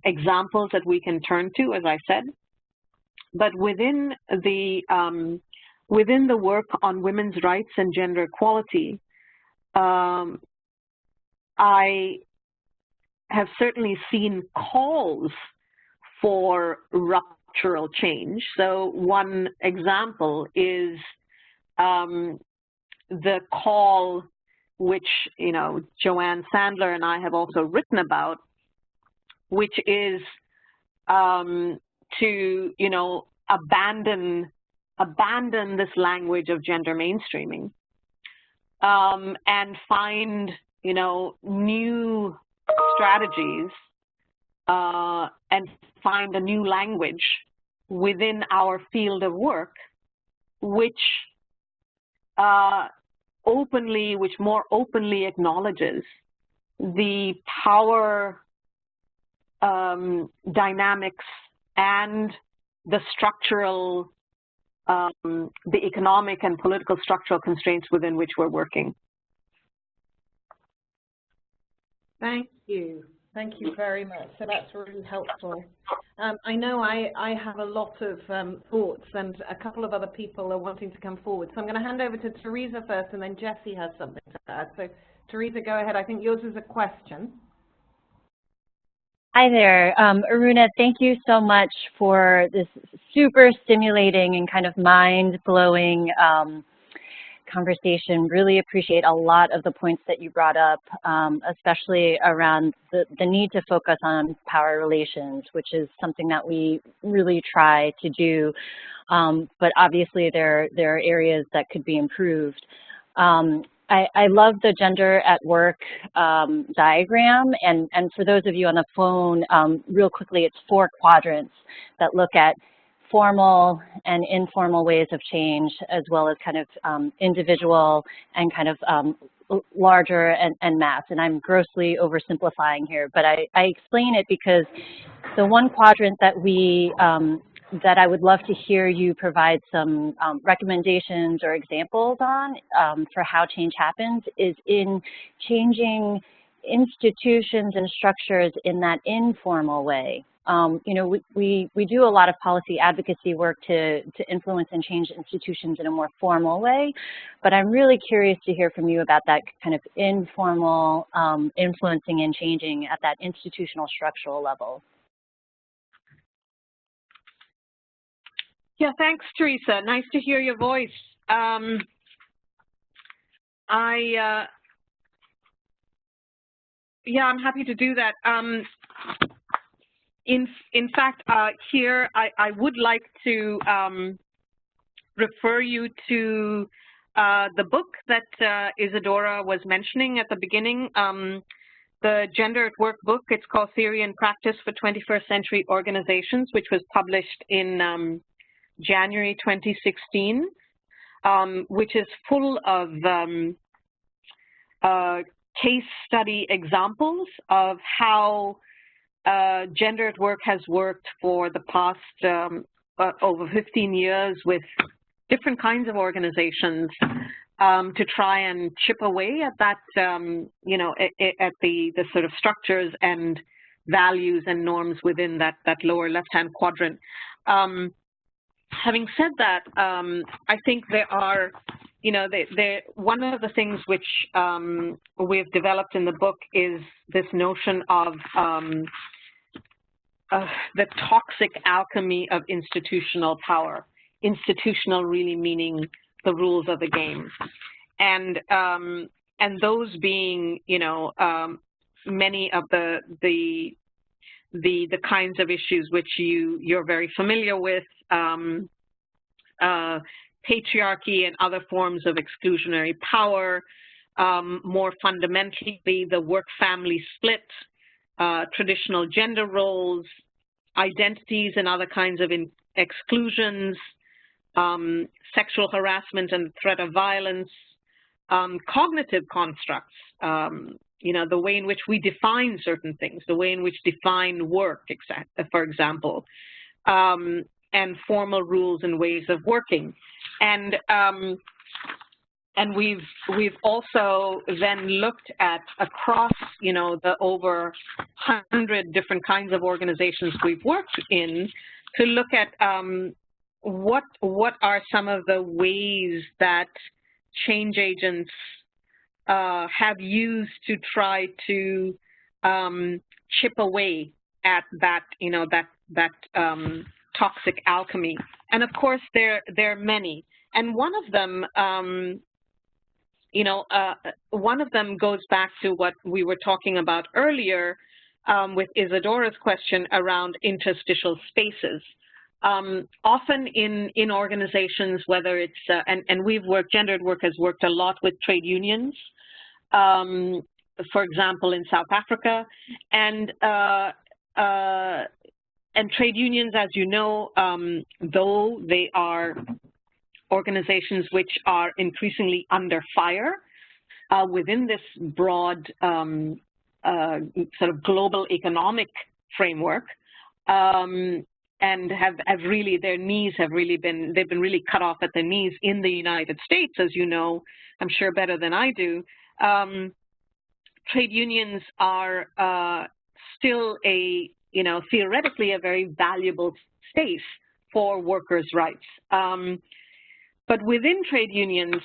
examples that we can turn to, as I said, but within the work on women's rights and gender equality, I have certainly seen calls for ruptural change. So one example is the call, which, you know, Joanne Sandler and I have also written about, which is to, you know, abandon this language of gender mainstreaming and find, you know, new strategies and find a new language within our field of work, which more openly acknowledges the power dynamics and the structural, the economic and political structural constraints within which we're working. Thank you. Thank you very much. So that's really helpful. I know I have a lot of thoughts, and a couple of other people are wanting to come forward. So I'm going to hand over to Teresa first, and then Jessie has something to add. So Teresa, go ahead. I think yours is a question. Hi there. Aruna, thank you so much for this super stimulating and kind of mind-blowing conversation. Really appreciate a lot of the points that you brought up, especially around the need to focus on power relations, which is something that we really try to do. But obviously there are areas that could be improved. I love the gender at work diagram, and for those of you on the phone, real quickly, it's 4 quadrants that look at formal and informal ways of change, as well as kind of individual and kind of larger and mass. And I'm grossly oversimplifying here, but I explain it because the one quadrant that that I would love to hear you provide some recommendations or examples on for how change happens is in changing institutions and structures in that informal way. You know, we do a lot of policy advocacy work to influence and change institutions in a more formal way, but I'm really curious to hear from you about that kind of informal influencing and changing at that institutional structural level. Yeah, thanks, Teresa. Nice to hear your voice. Yeah, I'm happy to do that. In fact, here I would like to refer you to the book that Isadora was mentioning at the beginning, the Gender at Work book. It's called Theory and Practice for 21st Century Organizations, which was published in January 2016, which is full of case study examples of how gender at work has worked for the past over 15 years with different kinds of organizations to try and chip away at that, you know, at the sort of structures and values and norms within that lower left-hand quadrant. Having said that, I think there are, you know, one of the things which we've developed in the book is this notion of the toxic alchemy of institutional power. Institutional really meaning the rules of the game, and those being, you know, many of the kinds of issues which you're very familiar with, patriarchy and other forms of exclusionary power, more fundamentally the work-family split, traditional gender roles, identities and other kinds of exclusions, sexual harassment and threat of violence, cognitive constructs, you know, the way in which we define certain things, the way in which define work, for example, and formal rules and ways of working. And we've also then looked at across, you know, the over 100 different kinds of organizations we've worked in to look at what are some of the ways that change agents have used to try to chip away at that, you know, that toxic alchemy. And of course, there are many. And one of them, one of them goes back to what we were talking about earlier with Isadora's question around interstitial spaces. Often in organizations, whether it's, and we've worked, gendered work has worked a lot with trade unions, for example, in South Africa, and trade unions, as you know, though they are organizations which are increasingly under fire within this broad sort of global economic framework, and have really, their knees have really been, they've been really cut off at the knees in the United States, as you know, I'm sure better than I do. Trade unions are still a, theoretically a very valuable space for workers' rights. But within trade unions,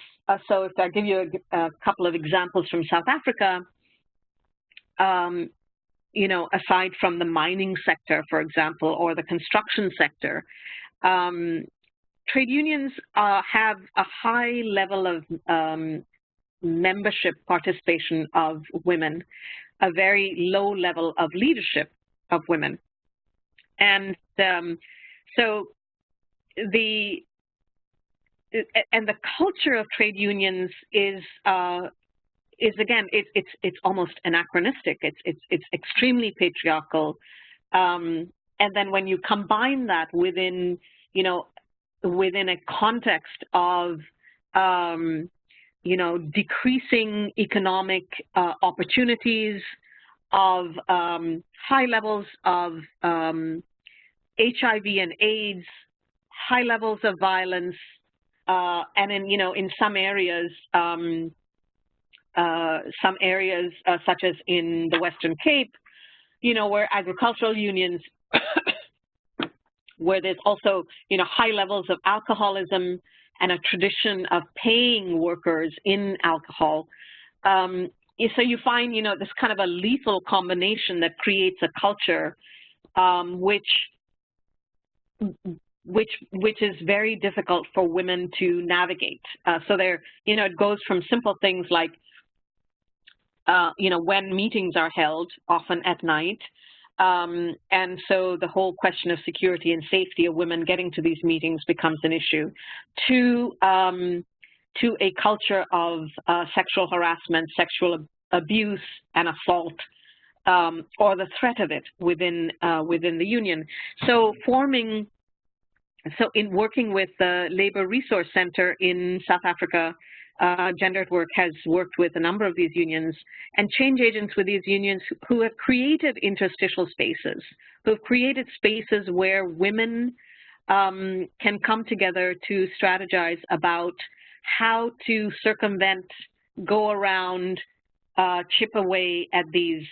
so if I give you a couple of examples from South Africa, aside from the mining sector, for example, or the construction sector, trade unions have a high level of membership participation of women, a very low level of leadership of women. And so the culture of trade unions is again, it's almost anachronistic. It's extremely patriarchal, and then when you combine that within within a context of decreasing economic opportunities, of high levels of HIV and AIDS, high levels of violence, and in some areas such as in the Western Cape, where agricultural unions, where there's also, high levels of alcoholism and a tradition of paying workers in alcohol. So you find, this kind of a lethal combination that creates a culture which is very difficult for women to navigate. So there, it goes from simple things like, when meetings are held, often at night, and so the whole question of security and safety of women getting to these meetings becomes an issue, to a culture of sexual harassment, sexual abuse, and assault, or the threat of it within the union. So in working with the Labor Resource Center in South Africa, Gendered Work has worked with a number of these unions and change agents with these unions who have created interstitial spaces, who have created spaces where women can come together to strategize about how to circumvent, go around, chip away at these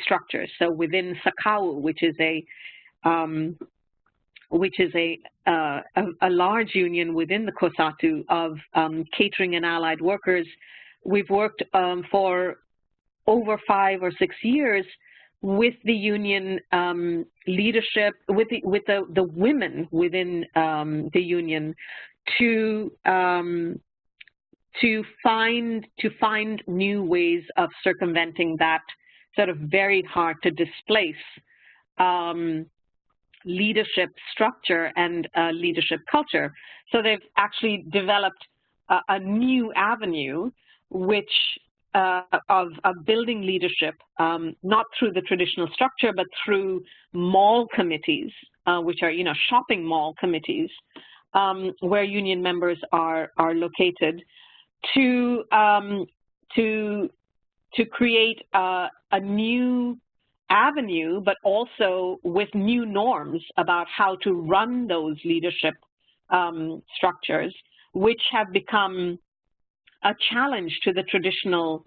structures. So within Sakau, which is a large union within the COSATU of catering and allied workers, we've worked for over 5 or 6 years with the union leadership, with the women within the union to find new ways of circumventing that sort of very hard to displace leadership structure and leadership culture. So they've actually developed a new avenue which of building leadership, not through the traditional structure, but through mall committees, which are shopping mall committees, where union members are located, to create a new avenue, but also with new norms about how to run those leadership structures, which have become a challenge to the traditional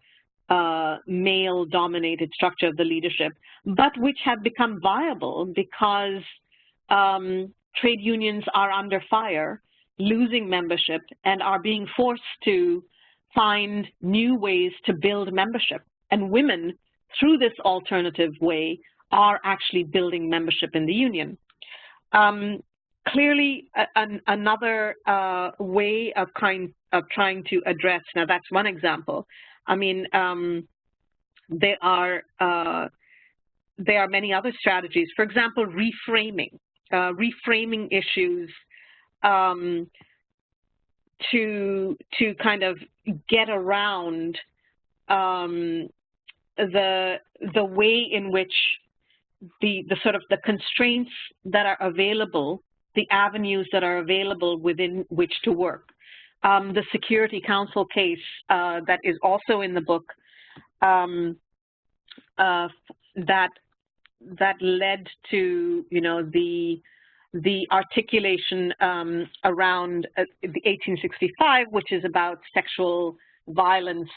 male-dominated structure of the leadership, but which have become viable because trade unions are under fire, losing membership, and are being forced to find new ways to build membership. And women, through this alternative way, are actually building membership in the union. clearly, another way of trying to address, now that's one example. I mean, there are many other strategies. For example, reframing issues to kind of get around the way in which the sort of the constraints that are available, the avenues that are available within which to work. The Security Council case that is also in the book that led to, you know, the articulation around the 1865, which is about sexual violence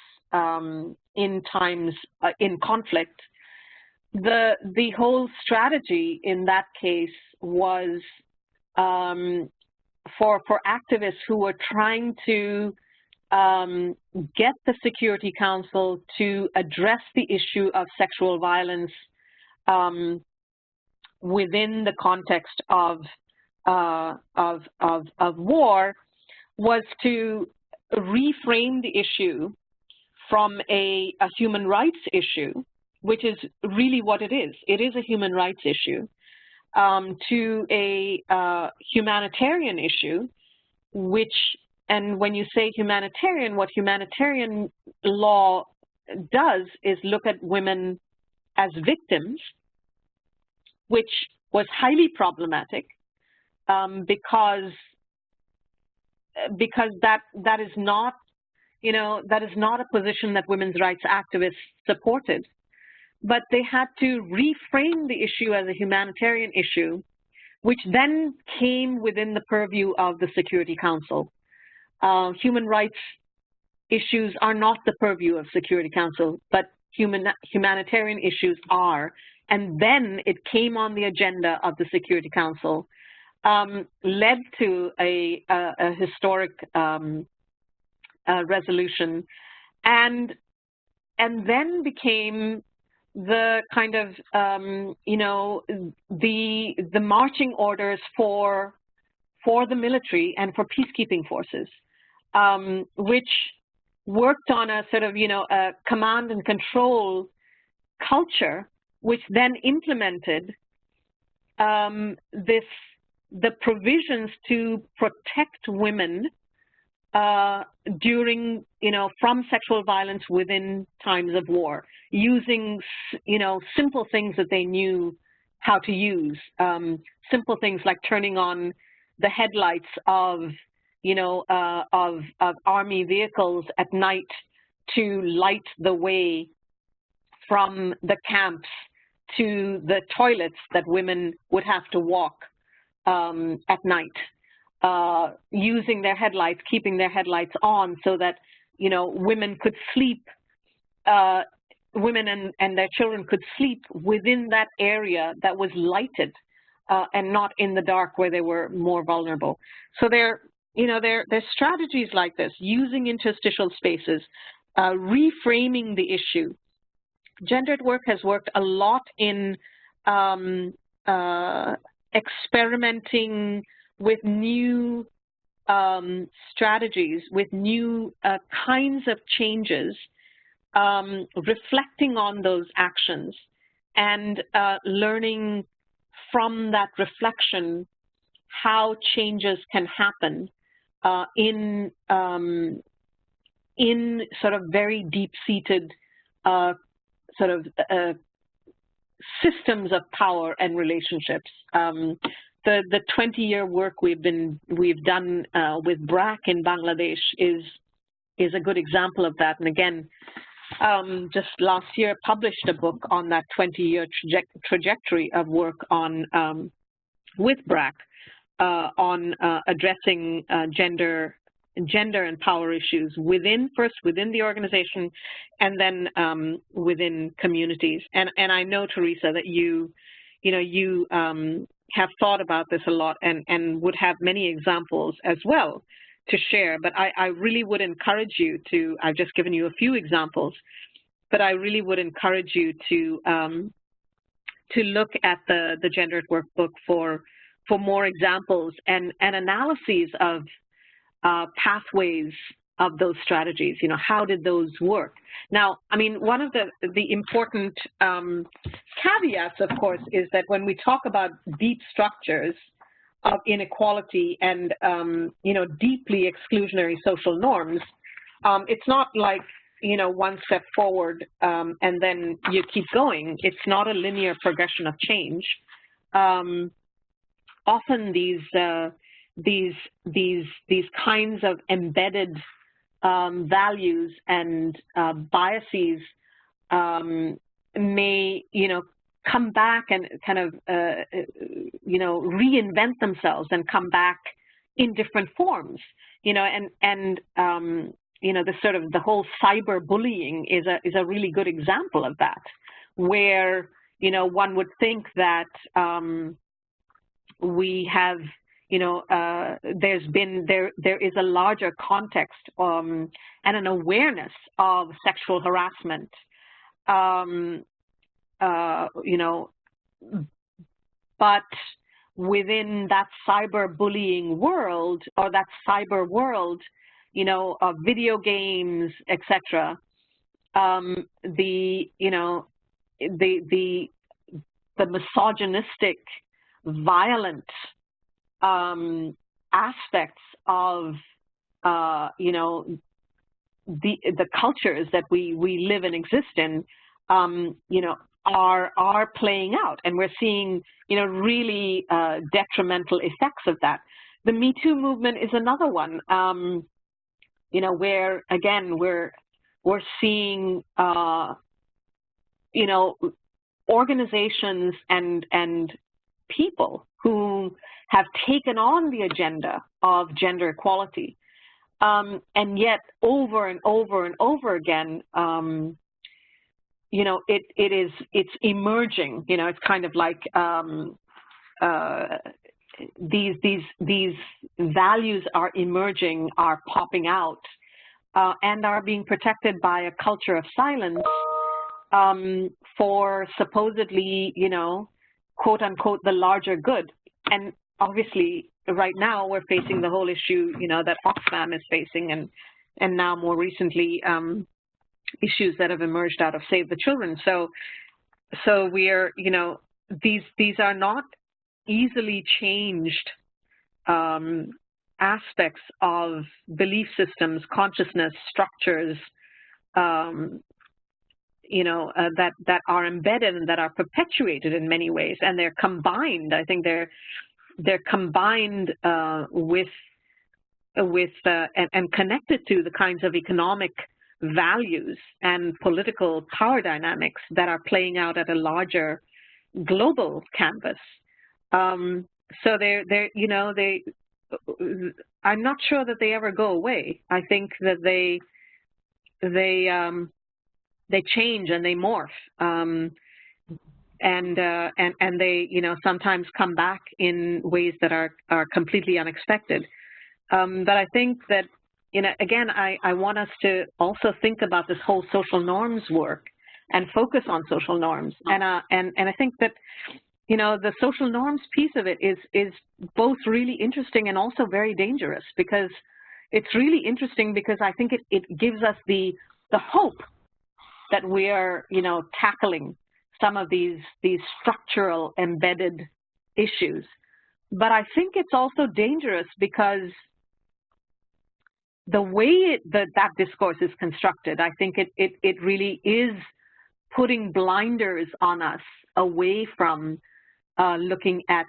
in times in conflict. The whole strategy in that case was for activists who were trying to get the Security Council to address the issue of sexual violence within the context of war, was to reframe the issue from a human rights issue, which is really what it is. It is a human rights issue, to a humanitarian issue, which, and when you say humanitarian, what humanitarian law does is look at women as victims, which was highly problematic because that is not, you know, that is not a position that women's rights activists supported. But they had to reframe the issue as a humanitarian issue, which then came within the purview of the Security Council. Human rights issues are not the purview of Security Council, but humanitarian issues are. And then it came on the agenda of the Security Council, led to a historic resolution, and then became the kind of you know, the marching orders for the military and for peacekeeping forces, which worked on a sort of, you know, a command and control culture, which then implemented the provisions to protect women during, you know, from sexual violence within times of war, using, you know, simple things that they knew how to use, simple things like turning on the headlights of, you know, of army vehicles at night to light the way from the camps to the toilets that women would have to walk at night, using their headlights, keeping their headlights on so that, you know, women could sleep, women and their children could sleep within that area that was lighted and not in the dark where they were more vulnerable. So there are strategies like this, using interstitial spaces, reframing the issue. Gendered work has worked a lot in experimenting with new strategies, with new kinds of changes, reflecting on those actions and learning from that reflection how changes can happen in sort of very deep-seated sort of systems of power and relationships. The 20-year work we've done with BRAC in Bangladesh is a good example of that. And again, just last year published a book on that 20-year trajectory of work on with BRAC on addressing gender and power issues first within the organization, and then within communities. And I know, Teresa, that you have thought about this a lot and would have many examples as well to share. But I really would encourage you to, I've just given you a few examples, but I really would encourage you to look at the Gendered Workbook for for more examples and analyses of pathways of those strategies. You know, how did those work? Now, I mean, one of the important caveats, of course, is that when we talk about deep structures of inequality and, you know, deeply exclusionary social norms, it's not like, you know, one step forward and then you keep going. It's not a linear progression of change. Often these kinds of embedded values and biases may, you know, come back and kind of, you know, reinvent themselves and come back in different forms, you know, and you know, the whole cyberbullying is a really good example of that, where, you know, one would think that we have, you know, there is a larger context and an awareness of sexual harassment, you know, but within that cyberbullying world or that cyber world, you know, of video games, etc., you know, the misogynistic, violent aspects of, you know, the cultures that we live and exist in, you know, are playing out, and we're seeing, you know, really detrimental effects of that. The Me Too movement is another one, you know, where again we're seeing, you know, organizations and people who have taken on the agenda of gender equality, and yet over and over and over again, you know, it's emerging. You know, it's kind of like these values are emerging, are popping out, and are being protected by a culture of silence for supposedly, you know, quote unquote, the larger good. And obviously, right now we're facing the whole issue, you know, that Oxfam is facing, and now more recently, issues that have emerged out of Save the Children. So we are, you know, these are not easily changed aspects of belief systems, consciousness, structures, you know, that are embedded and that are perpetuated in many ways, and they're combined. I think they're combined with and connected to the kinds of economic values and political power dynamics that are playing out at a larger global canvas. So they're you know, I'm not sure that they ever go away. I think that they change and they morph, and they, you know, sometimes come back in ways that are completely unexpected. But I think that, you know, again, I want us to also think about this whole social norms work and focus on social norms. And I think that, you know, the social norms piece of it is both really interesting and also very dangerous, because it's really interesting because I think it gives us the hope that we are, you know, tackling some of these structural embedded issues. But I think it's also dangerous because the way that discourse is constructed, I think it really is putting blinders on us away from looking at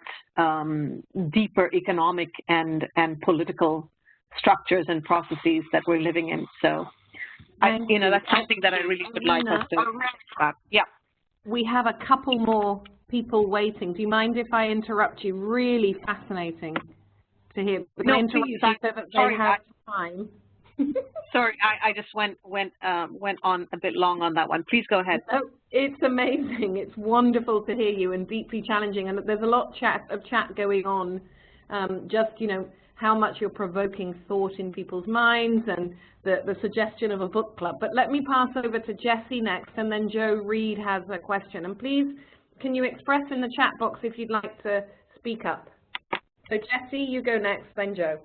deeper economic and political structures and processes that we're living in. So, you know, that's something that I really would like us to talk about. Yeah. We have a couple more people waiting. Do you mind if I interrupt you? Really fascinating to hear. No, please. So that they have time. Sorry, I just went on a bit long on that one. Please go ahead. Oh, it's amazing. It's wonderful to hear you, and deeply challenging. And there's a lot of chat going on. Just, you know, how much you're provoking thought in people's minds, and the suggestion of a book club. But let me pass over to Jessie next, and then Joe Reed has a question. And please, can you express in the chat box if you'd like to speak up? So Jessie, you go next, then Joe.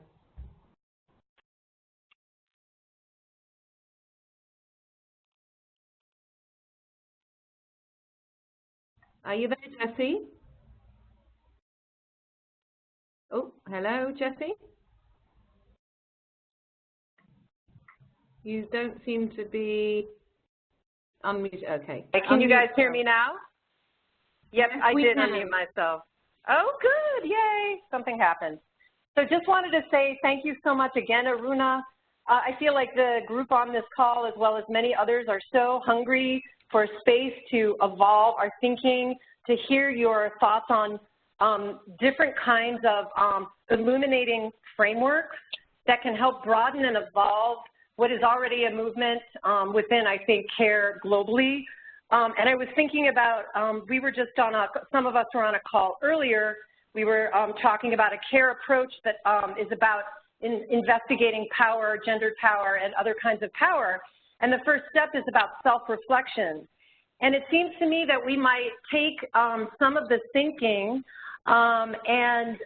Are you there, Jessie? Oh, hello, Jessie? You don't seem to be unmuted. Okay. Can you guys hear me now? Yep, I did unmute myself. Oh, good. Yay. Something happened. So just wanted to say thank you so much again, Aruna. I feel like the group on this call, as well as many others, are so hungry for space to evolve our thinking, to hear your thoughts on different kinds of illuminating frameworks that can help broaden and evolve what is already a movement within, I think, care globally. And I was thinking about, we were just on some of us were on a call earlier. We were talking about a care approach that is about investigating power, gendered power, and other kinds of power. And the first step is about self-reflection. And it seems to me that we might take some of this thinking and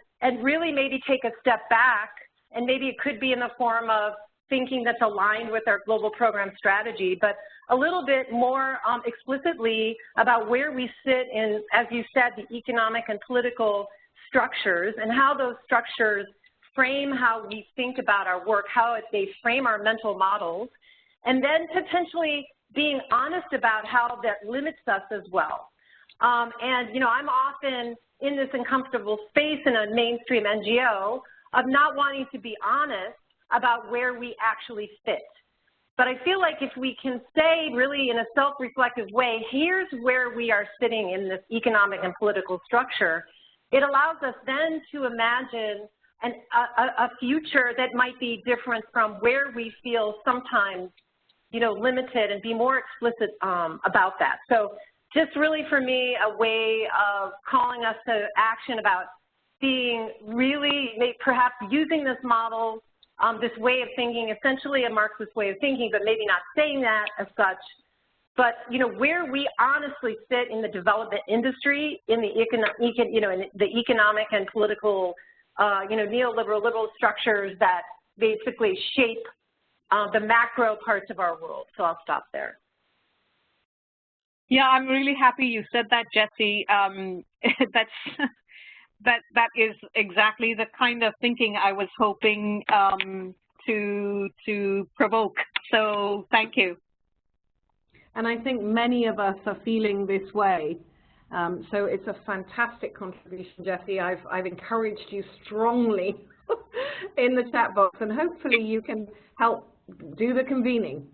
really maybe take a step back, and maybe it could be in the form of thinking that's aligned with our global program strategy, but a little bit more explicitly about where we sit in, as you said, the economic and political structures, and how those structures frame how we think about our work, how they frame our mental models, and then potentially being honest about how that limits us as well. And, you know, I'm often in this uncomfortable space in a mainstream NGO of not wanting to be honest about where we actually fit. But I feel like if we can say really in a self-reflective way, here's where we are sitting in this economic and political structure, it allows us then to imagine a future that might be different from where we feel sometimes, you know, limited, and be more explicit about that. So just really for me, a way of calling us to action about being really, perhaps using this model, this way of thinking, essentially a Marxist way of thinking, but maybe not saying that as such, but, you know, where we honestly sit in the development industry, in the, in the economic and political, you know, neoliberal, liberal structures that basically shape the macro parts of our world. So I'll stop there. Yeah, I'm really happy you said that, Jessie. That is exactly the kind of thinking I was hoping to provoke. So thank you. And I think many of us are feeling this way. So it's a fantastic contribution, Jessie. I've encouraged you strongly in the chat box, and hopefully you can help do the convening.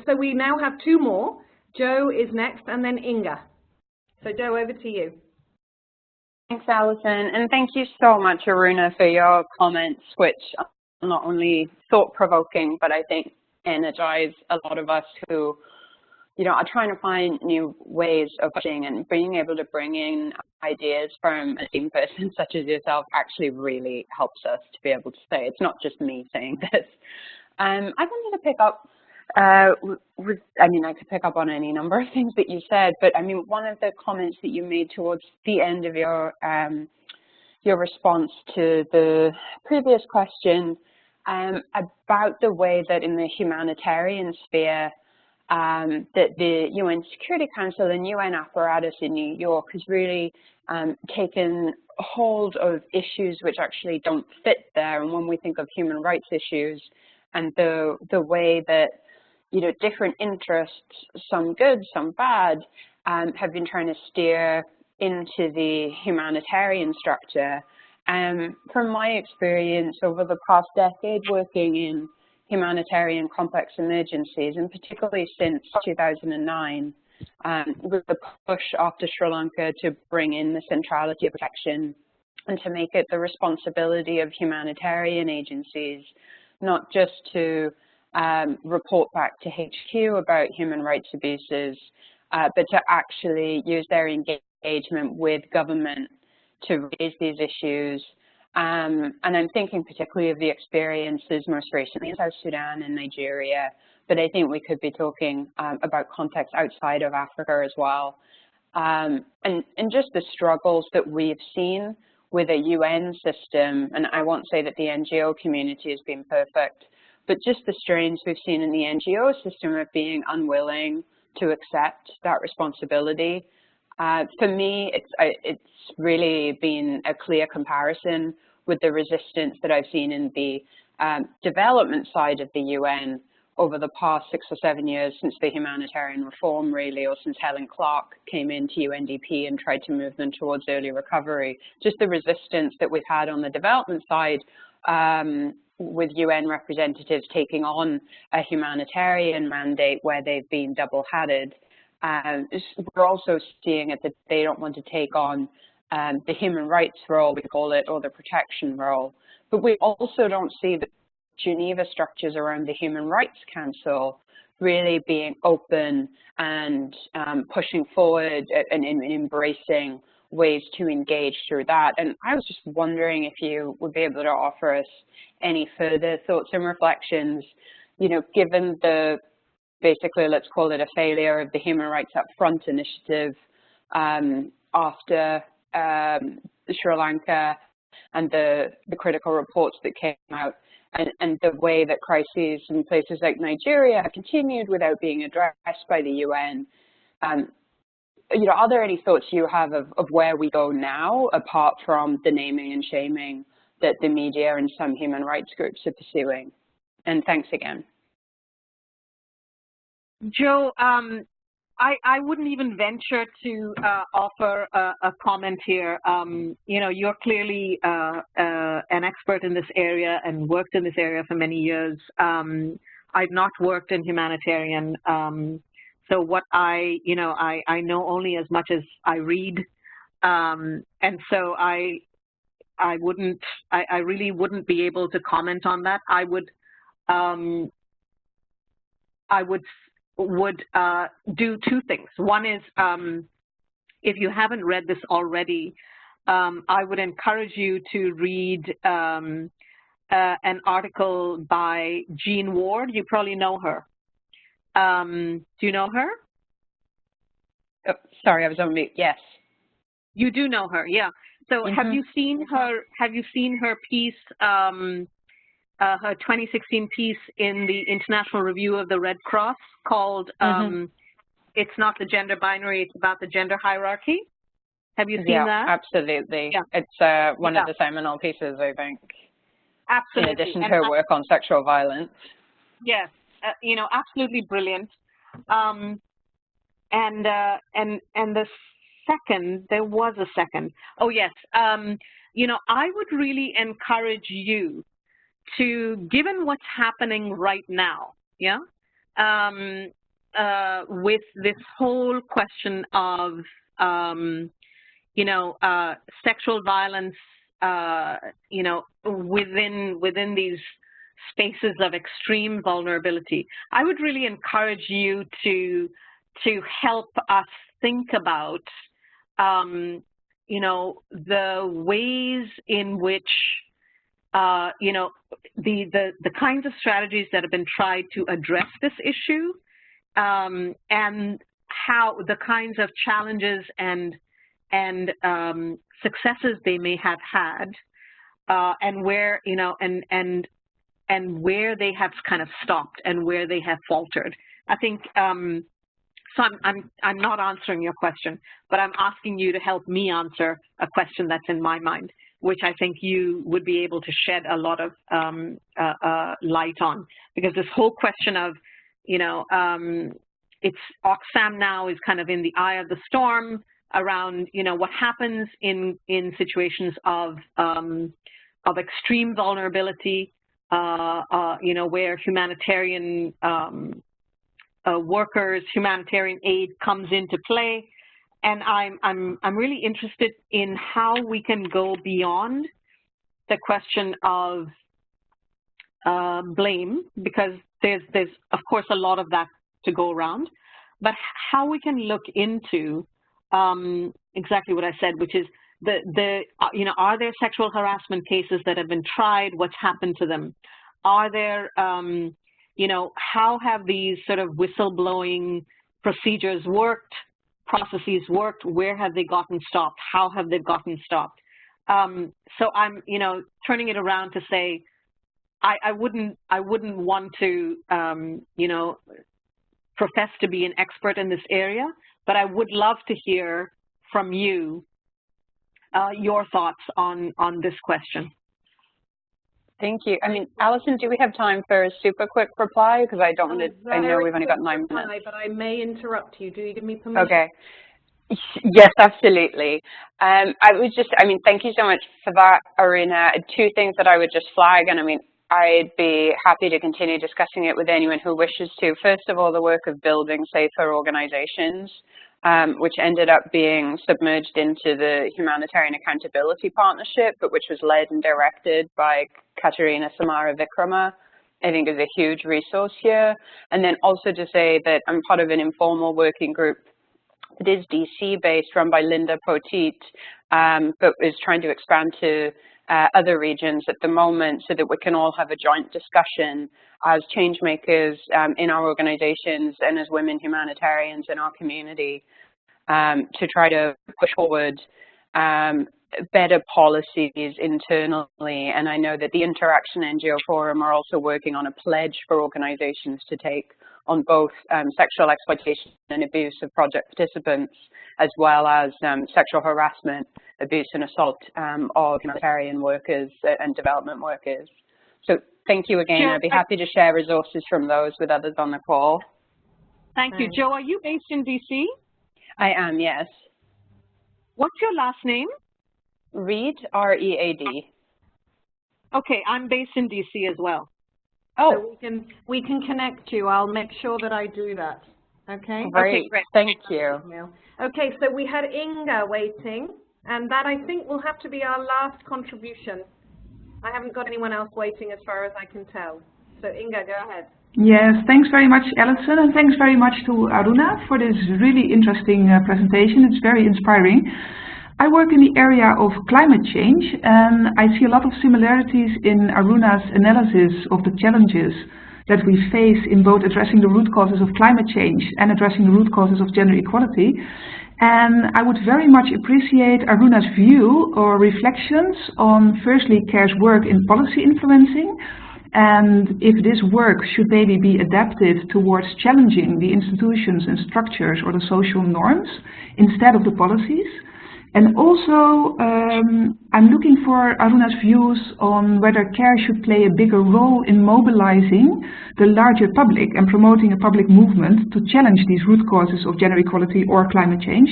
So we now have two more. Joe is next, and then Inga. So Joe, over to you. Thanks, Alison, and thank you so much, Aruna, for your comments, which are not only thought-provoking, but I think energize a lot of us who, you know, are trying to find new ways of pushing, and being able to bring in ideas from a team person such as yourself actually really helps us to be able to say, it's not just me saying this. I wanted to pick up I mean, I could pick up on any number of things that you said, but I mean, one of the comments that you made towards the end of your response to the previous question about the way that in the humanitarian sphere that the UN Security Council and UN apparatus in New York has really taken hold of issues which actually don't fit there. And when we think of human rights issues and the way that, you know, different interests, some good, some bad, have been trying to steer into the humanitarian structure. From my experience over the past decade working in humanitarian complex emergencies, and particularly since 2009, with the push after Sri Lanka to bring in the centrality of protection and to make it the responsibility of humanitarian agencies, not just to report back to HQ about human rights abuses, but to actually use their engagement with government to raise these issues. And I'm thinking particularly of the experiences most recently in South Sudan and Nigeria, but I think we could be talking about context outside of Africa as well. And just the struggles that we've seen with a UN system, and I won't say that the NGO community has been perfect, but just the strains we've seen in the NGO system of being unwilling to accept that responsibility. For me, it's really been a clear comparison with the resistance that I've seen in the development side of the UN over the past 6 or 7 years since the humanitarian reform, really, or since Helen Clark came into UNDP and tried to move them towards early recovery. Just the resistance that we've had on the development side with UN representatives taking on a humanitarian mandate where they've been double-hatted. We're also seeing it that they don't want to take on the human rights role, we call it, or the protection role. But we also don't see the Geneva structures around the Human Rights Council really being open and pushing forward and embracing ways to engage through that. And I was just wondering if you would be able to offer us any further thoughts and reflections, you know, given the, basically, let's call it a failure of the Human Rights Upfront initiative after Sri Lanka and the critical reports that came out, and the way that crises in places like Nigeria have continued without being addressed by the UN. You know, are there any thoughts you have of where we go now, apart from the naming and shaming that the media and some human rights groups are pursuing? And thanks again. Joe, I wouldn't even venture to offer a comment here. You know, you're clearly an expert in this area and worked in this area for many years. I've not worked in humanitarian, so what I know only as much as I read, and so I really wouldn't be able to comment on that. I would do two things. One is, if you haven't read this already, I would encourage you to read an article by Jean Ward. You probably know her. Do you know her? Oh, sorry, I was on mute. Yes. You do know her, yeah. So have you seen her? Have you seen her piece? Her 2016 piece in the International Review of the Red Cross called "It's Not the Gender Binary, It's About the Gender Hierarchy." Have you seen that? Absolutely. Yeah. It's one of the seminal pieces, I think. Absolutely. In addition to her work on sexual violence. Yes, you know, absolutely brilliant. And the second, there was a second. Oh yes, you know, I would really encourage you to, given what's happening right now, yeah, with this whole question of, you know, sexual violence, you know, within these spaces of extreme vulnerability, I would really encourage you to help us think about, you know, the ways in which, you know, the kinds of strategies that have been tried to address this issue, and how the kinds of challenges and successes they may have had, and where, you know, and where they have kind of stopped and where they have faltered. I think so. I'm not answering your question, but I'm asking you to help me answer a question that's in my mind, which I think you would be able to shed a lot of light on, because this whole question of, you know, it's Oxfam now is kind of in the eye of the storm around, you know, what happens in situations of extreme vulnerability, you know, where humanitarian workers, humanitarian aid comes into play. And I'm really interested in how we can go beyond the question of blame, because there's of course a lot of that to go around, but how we can look into exactly what I said, which is you know, are there sexual harassment cases that have been tried? What's happened to them? Are there you know, how have these sort of whistleblowing procedures worked? Processes worked? Where have they gotten stopped? How have they gotten stopped? So I'm, turning it around to say, I wouldn't want to, profess to be an expert in this area, but I would love to hear from you your thoughts on this question. Thank you. I mean, Alison, do we have time for a super quick reply? Because I know we've only got 9 minutes. But I may interrupt you. Do you give me permission? Okay. Yes, absolutely. Thank you so much for that, Aruna. 2 things that I would just flag, and I mean, I'd be happy to continue discussing it with anyone who wishes to. First of all, the work of building safer organizations, which ended up being submerged into the Humanitarian Accountability Partnership, but which was led and directed by Katerina Samara Vikrama, I think is a huge resource here. And then also to say that I'm part of an informal working group that is DC-based, run by Linda Poteet, but is trying to expand to other regions at the moment so that we can all have a joint discussion as change makers in our organizations and as women humanitarians in our community to try to push forward better policies internally. And I know that the Interaction NGO Forum are also working on a pledge for organizations to take on both sexual exploitation and abuse of project participants, as well as sexual harassment, abuse and assault of humanitarian workers and development workers. So thank you again. I'd be happy to share resources from those with others on the call. Thank you. Joe, are you based in DC? I am, yes. What's your last name? Reed, R-E-A-D. Okay, I'm based in DC as well. Oh, so we can connect you. I'll make sure that I do that. Okay. Great. Okay, great. Thank you. Okay, so we had Inga waiting, and that I think will have to be our last contribution. I haven't got anyone else waiting as far as I can tell. So Inga, go ahead. Yes, thanks very much, Alison, and thanks very much to Aruna for this really interesting presentation. It's very inspiring. I work in the area of climate change, and I see a lot of similarities in Aruna's analysis of the challenges that we face in both addressing the root causes of climate change and addressing the root causes of gender equality. And I would very much appreciate Aruna's view or reflections on, firstly, CARE's work in policy influencing, and if this work should maybe be adapted towards challenging the institutions and structures or the social norms instead of the policies. And also, I'm looking for Aruna's views on whether CARE should play a bigger role in mobilizing the larger public and promoting a public movement to challenge these root causes of gender equality or climate change.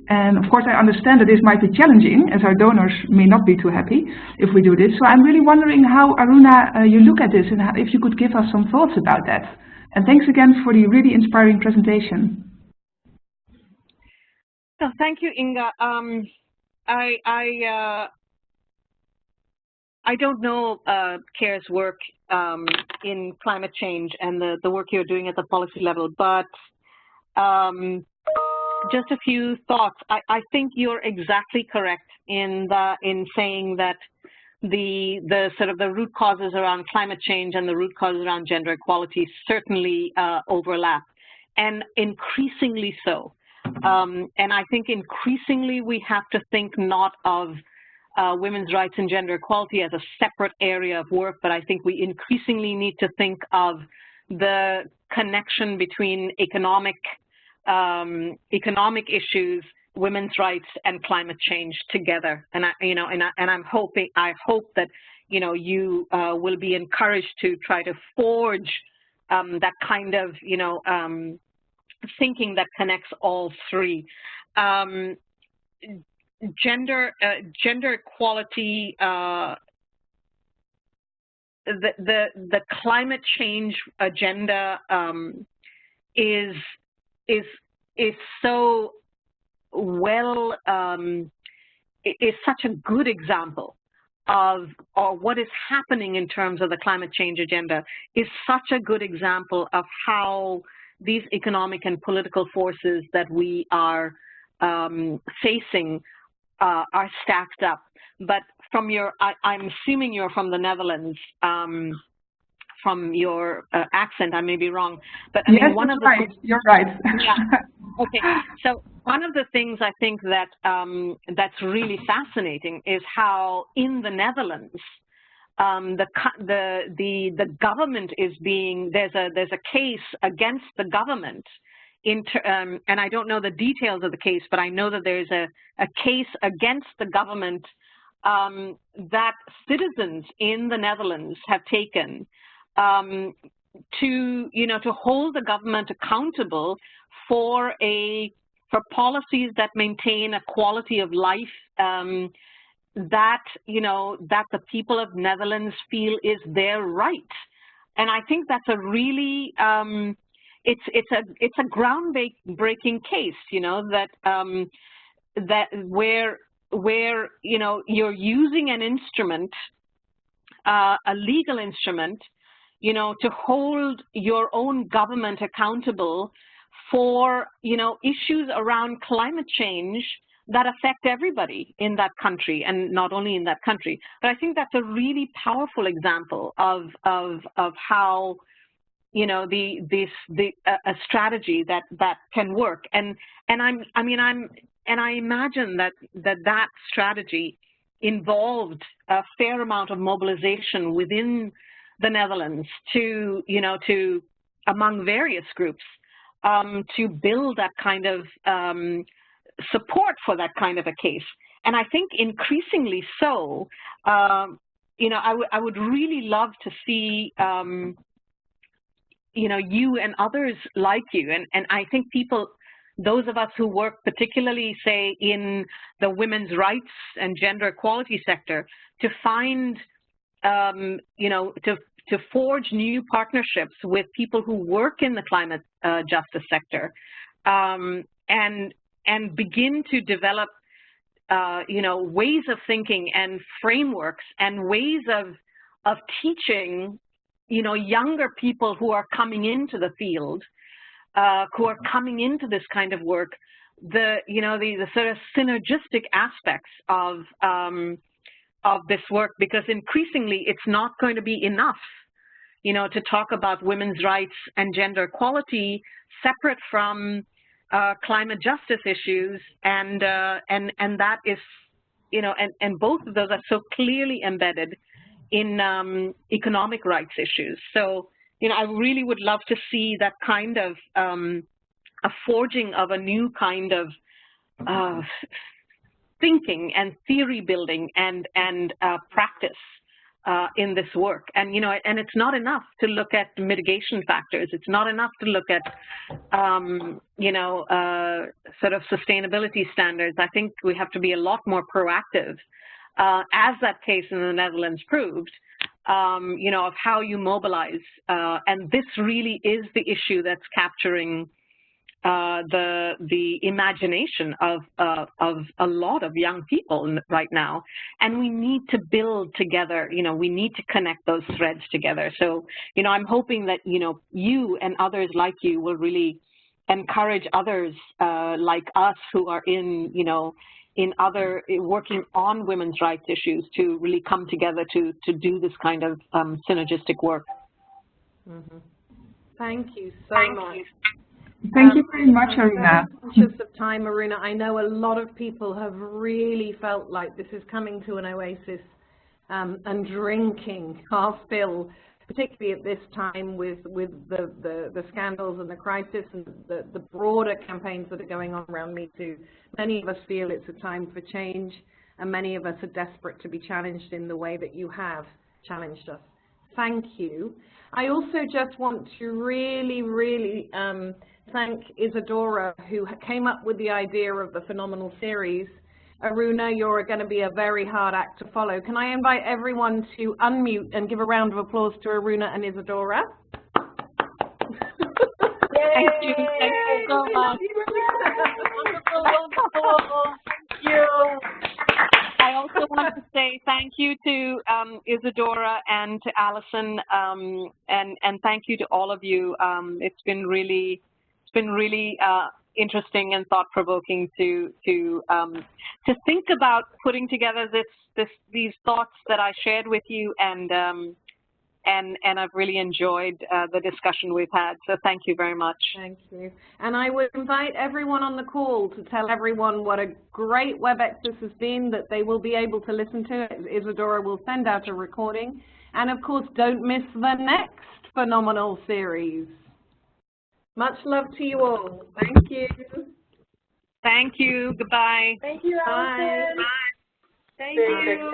And of course, I understand that this might be challenging, as our donors may not be too happy if we do this. So I'm really wondering how, Aruna, you look at this, and if you could give us some thoughts about that. And thanks again for the really inspiring presentation. So thank you, Inga. I don't know CARE's work in climate change and the work you're doing at the policy level, but just a few thoughts. I think you're exactly correct in saying that the sort of the root causes around climate change and the root causes around gender equality certainly overlap, and increasingly so. And I think increasingly we have to think not of women's rights and gender equality as a separate area of work, but I think we increasingly need to think of the connection between economic issues, women's rights, and climate change together. And I hope that you will be encouraged to try to forge that kind of thinking that connects all three. Gender equality, the climate change agenda is so well, is such a good example of what is happening in terms of the climate change agenda, is such a good example of how these economic and political forces that we are facing are stacked up. But from your, I'm assuming you're from the Netherlands, from your accent, I may be wrong, but I mean, yes, one of the right. You're right. Yeah. Okay. So one of the things I think that that's really fascinating is how in the Netherlands the government is being, there's a case against the government and I don't know the details of the case, but I know that there's a case against the government that citizens in the Netherlands have taken to hold the government accountable for policies that maintain a quality of life that the people of Netherlands feel is their right. And I think that's a really it's a groundbreaking case, that where you're using an instrument, a legal instrument, to hold your own government accountable for issues around climate change that affect everybody in that country, and not only in that country. But I think that's a really powerful example of how a strategy that can work. And I imagine that strategy involved a fair amount of mobilization within the Netherlands to among various groups to build that kind of support for that kind of a case. And I think increasingly so, I would really love to see you and others like you, and I think those of us who work particularly, say, in the women's rights and gender equality sector, to find, to forge new partnerships with people who work in the climate justice sector, and begin to develop, ways of thinking and frameworks and ways of teaching, younger people who are coming into the field, who are coming into this kind of work, the sort of synergistic aspects of this work, because increasingly it's not going to be enough, to talk about women's rights and gender equality separate from climate justice issues, and that is, and both of those are so clearly embedded in economic rights issues. So, I really would love to see that kind of a forging of a new kind of thinking and theory building and practice in this work. And and it's not enough to look at mitigation factors. It's not enough to look at sort of sustainability standards. I think we have to be a lot more proactive, as that case in the Netherlands proved, of how you mobilize. And this really is the issue that's capturing the imagination of a lot of young people right now. And we need to build together, we need to connect those threads together. So, I'm hoping that, you and others like you will really encourage others like us who are working on women's rights issues to really come together to do this kind of synergistic work. Mm-hmm. Thank you so much. Thank you very much, Aruna. I'm conscious of time, Aruna. I know a lot of people have really felt like this is coming to an oasis and drinking our fill, particularly at this time with the scandals and the crisis and the broader campaigns that are going on around Me Too. Many of us feel it's a time for change, and many of us are desperate to be challenged in the way that you have challenged us. Thank you. I also just want to really thank Isadora, who came up with the idea of the phenomenal series. Aruna, you're going to be a very hard act to follow. Can I invite everyone to unmute and give a round of applause to Aruna and Isadora? Thank you. Thank you so much. Wonderful. Thank you. I also want to say thank you to Isadora and to Allison, and thank you to all of you. It's been really interesting and thought-provoking to think about putting together these thoughts that I shared with you, and and I've really enjoyed the discussion we've had. So thank you very much. Thank you. And I would invite everyone on the call to tell everyone what a great WebEx this has been, that they will be able to listen to it. Isadora will send out a recording. And of course, don't miss the next phenomenal series. Much love to you all. Thank you. Thank you. Goodbye. Thank you, Allison. Bye. Thank you.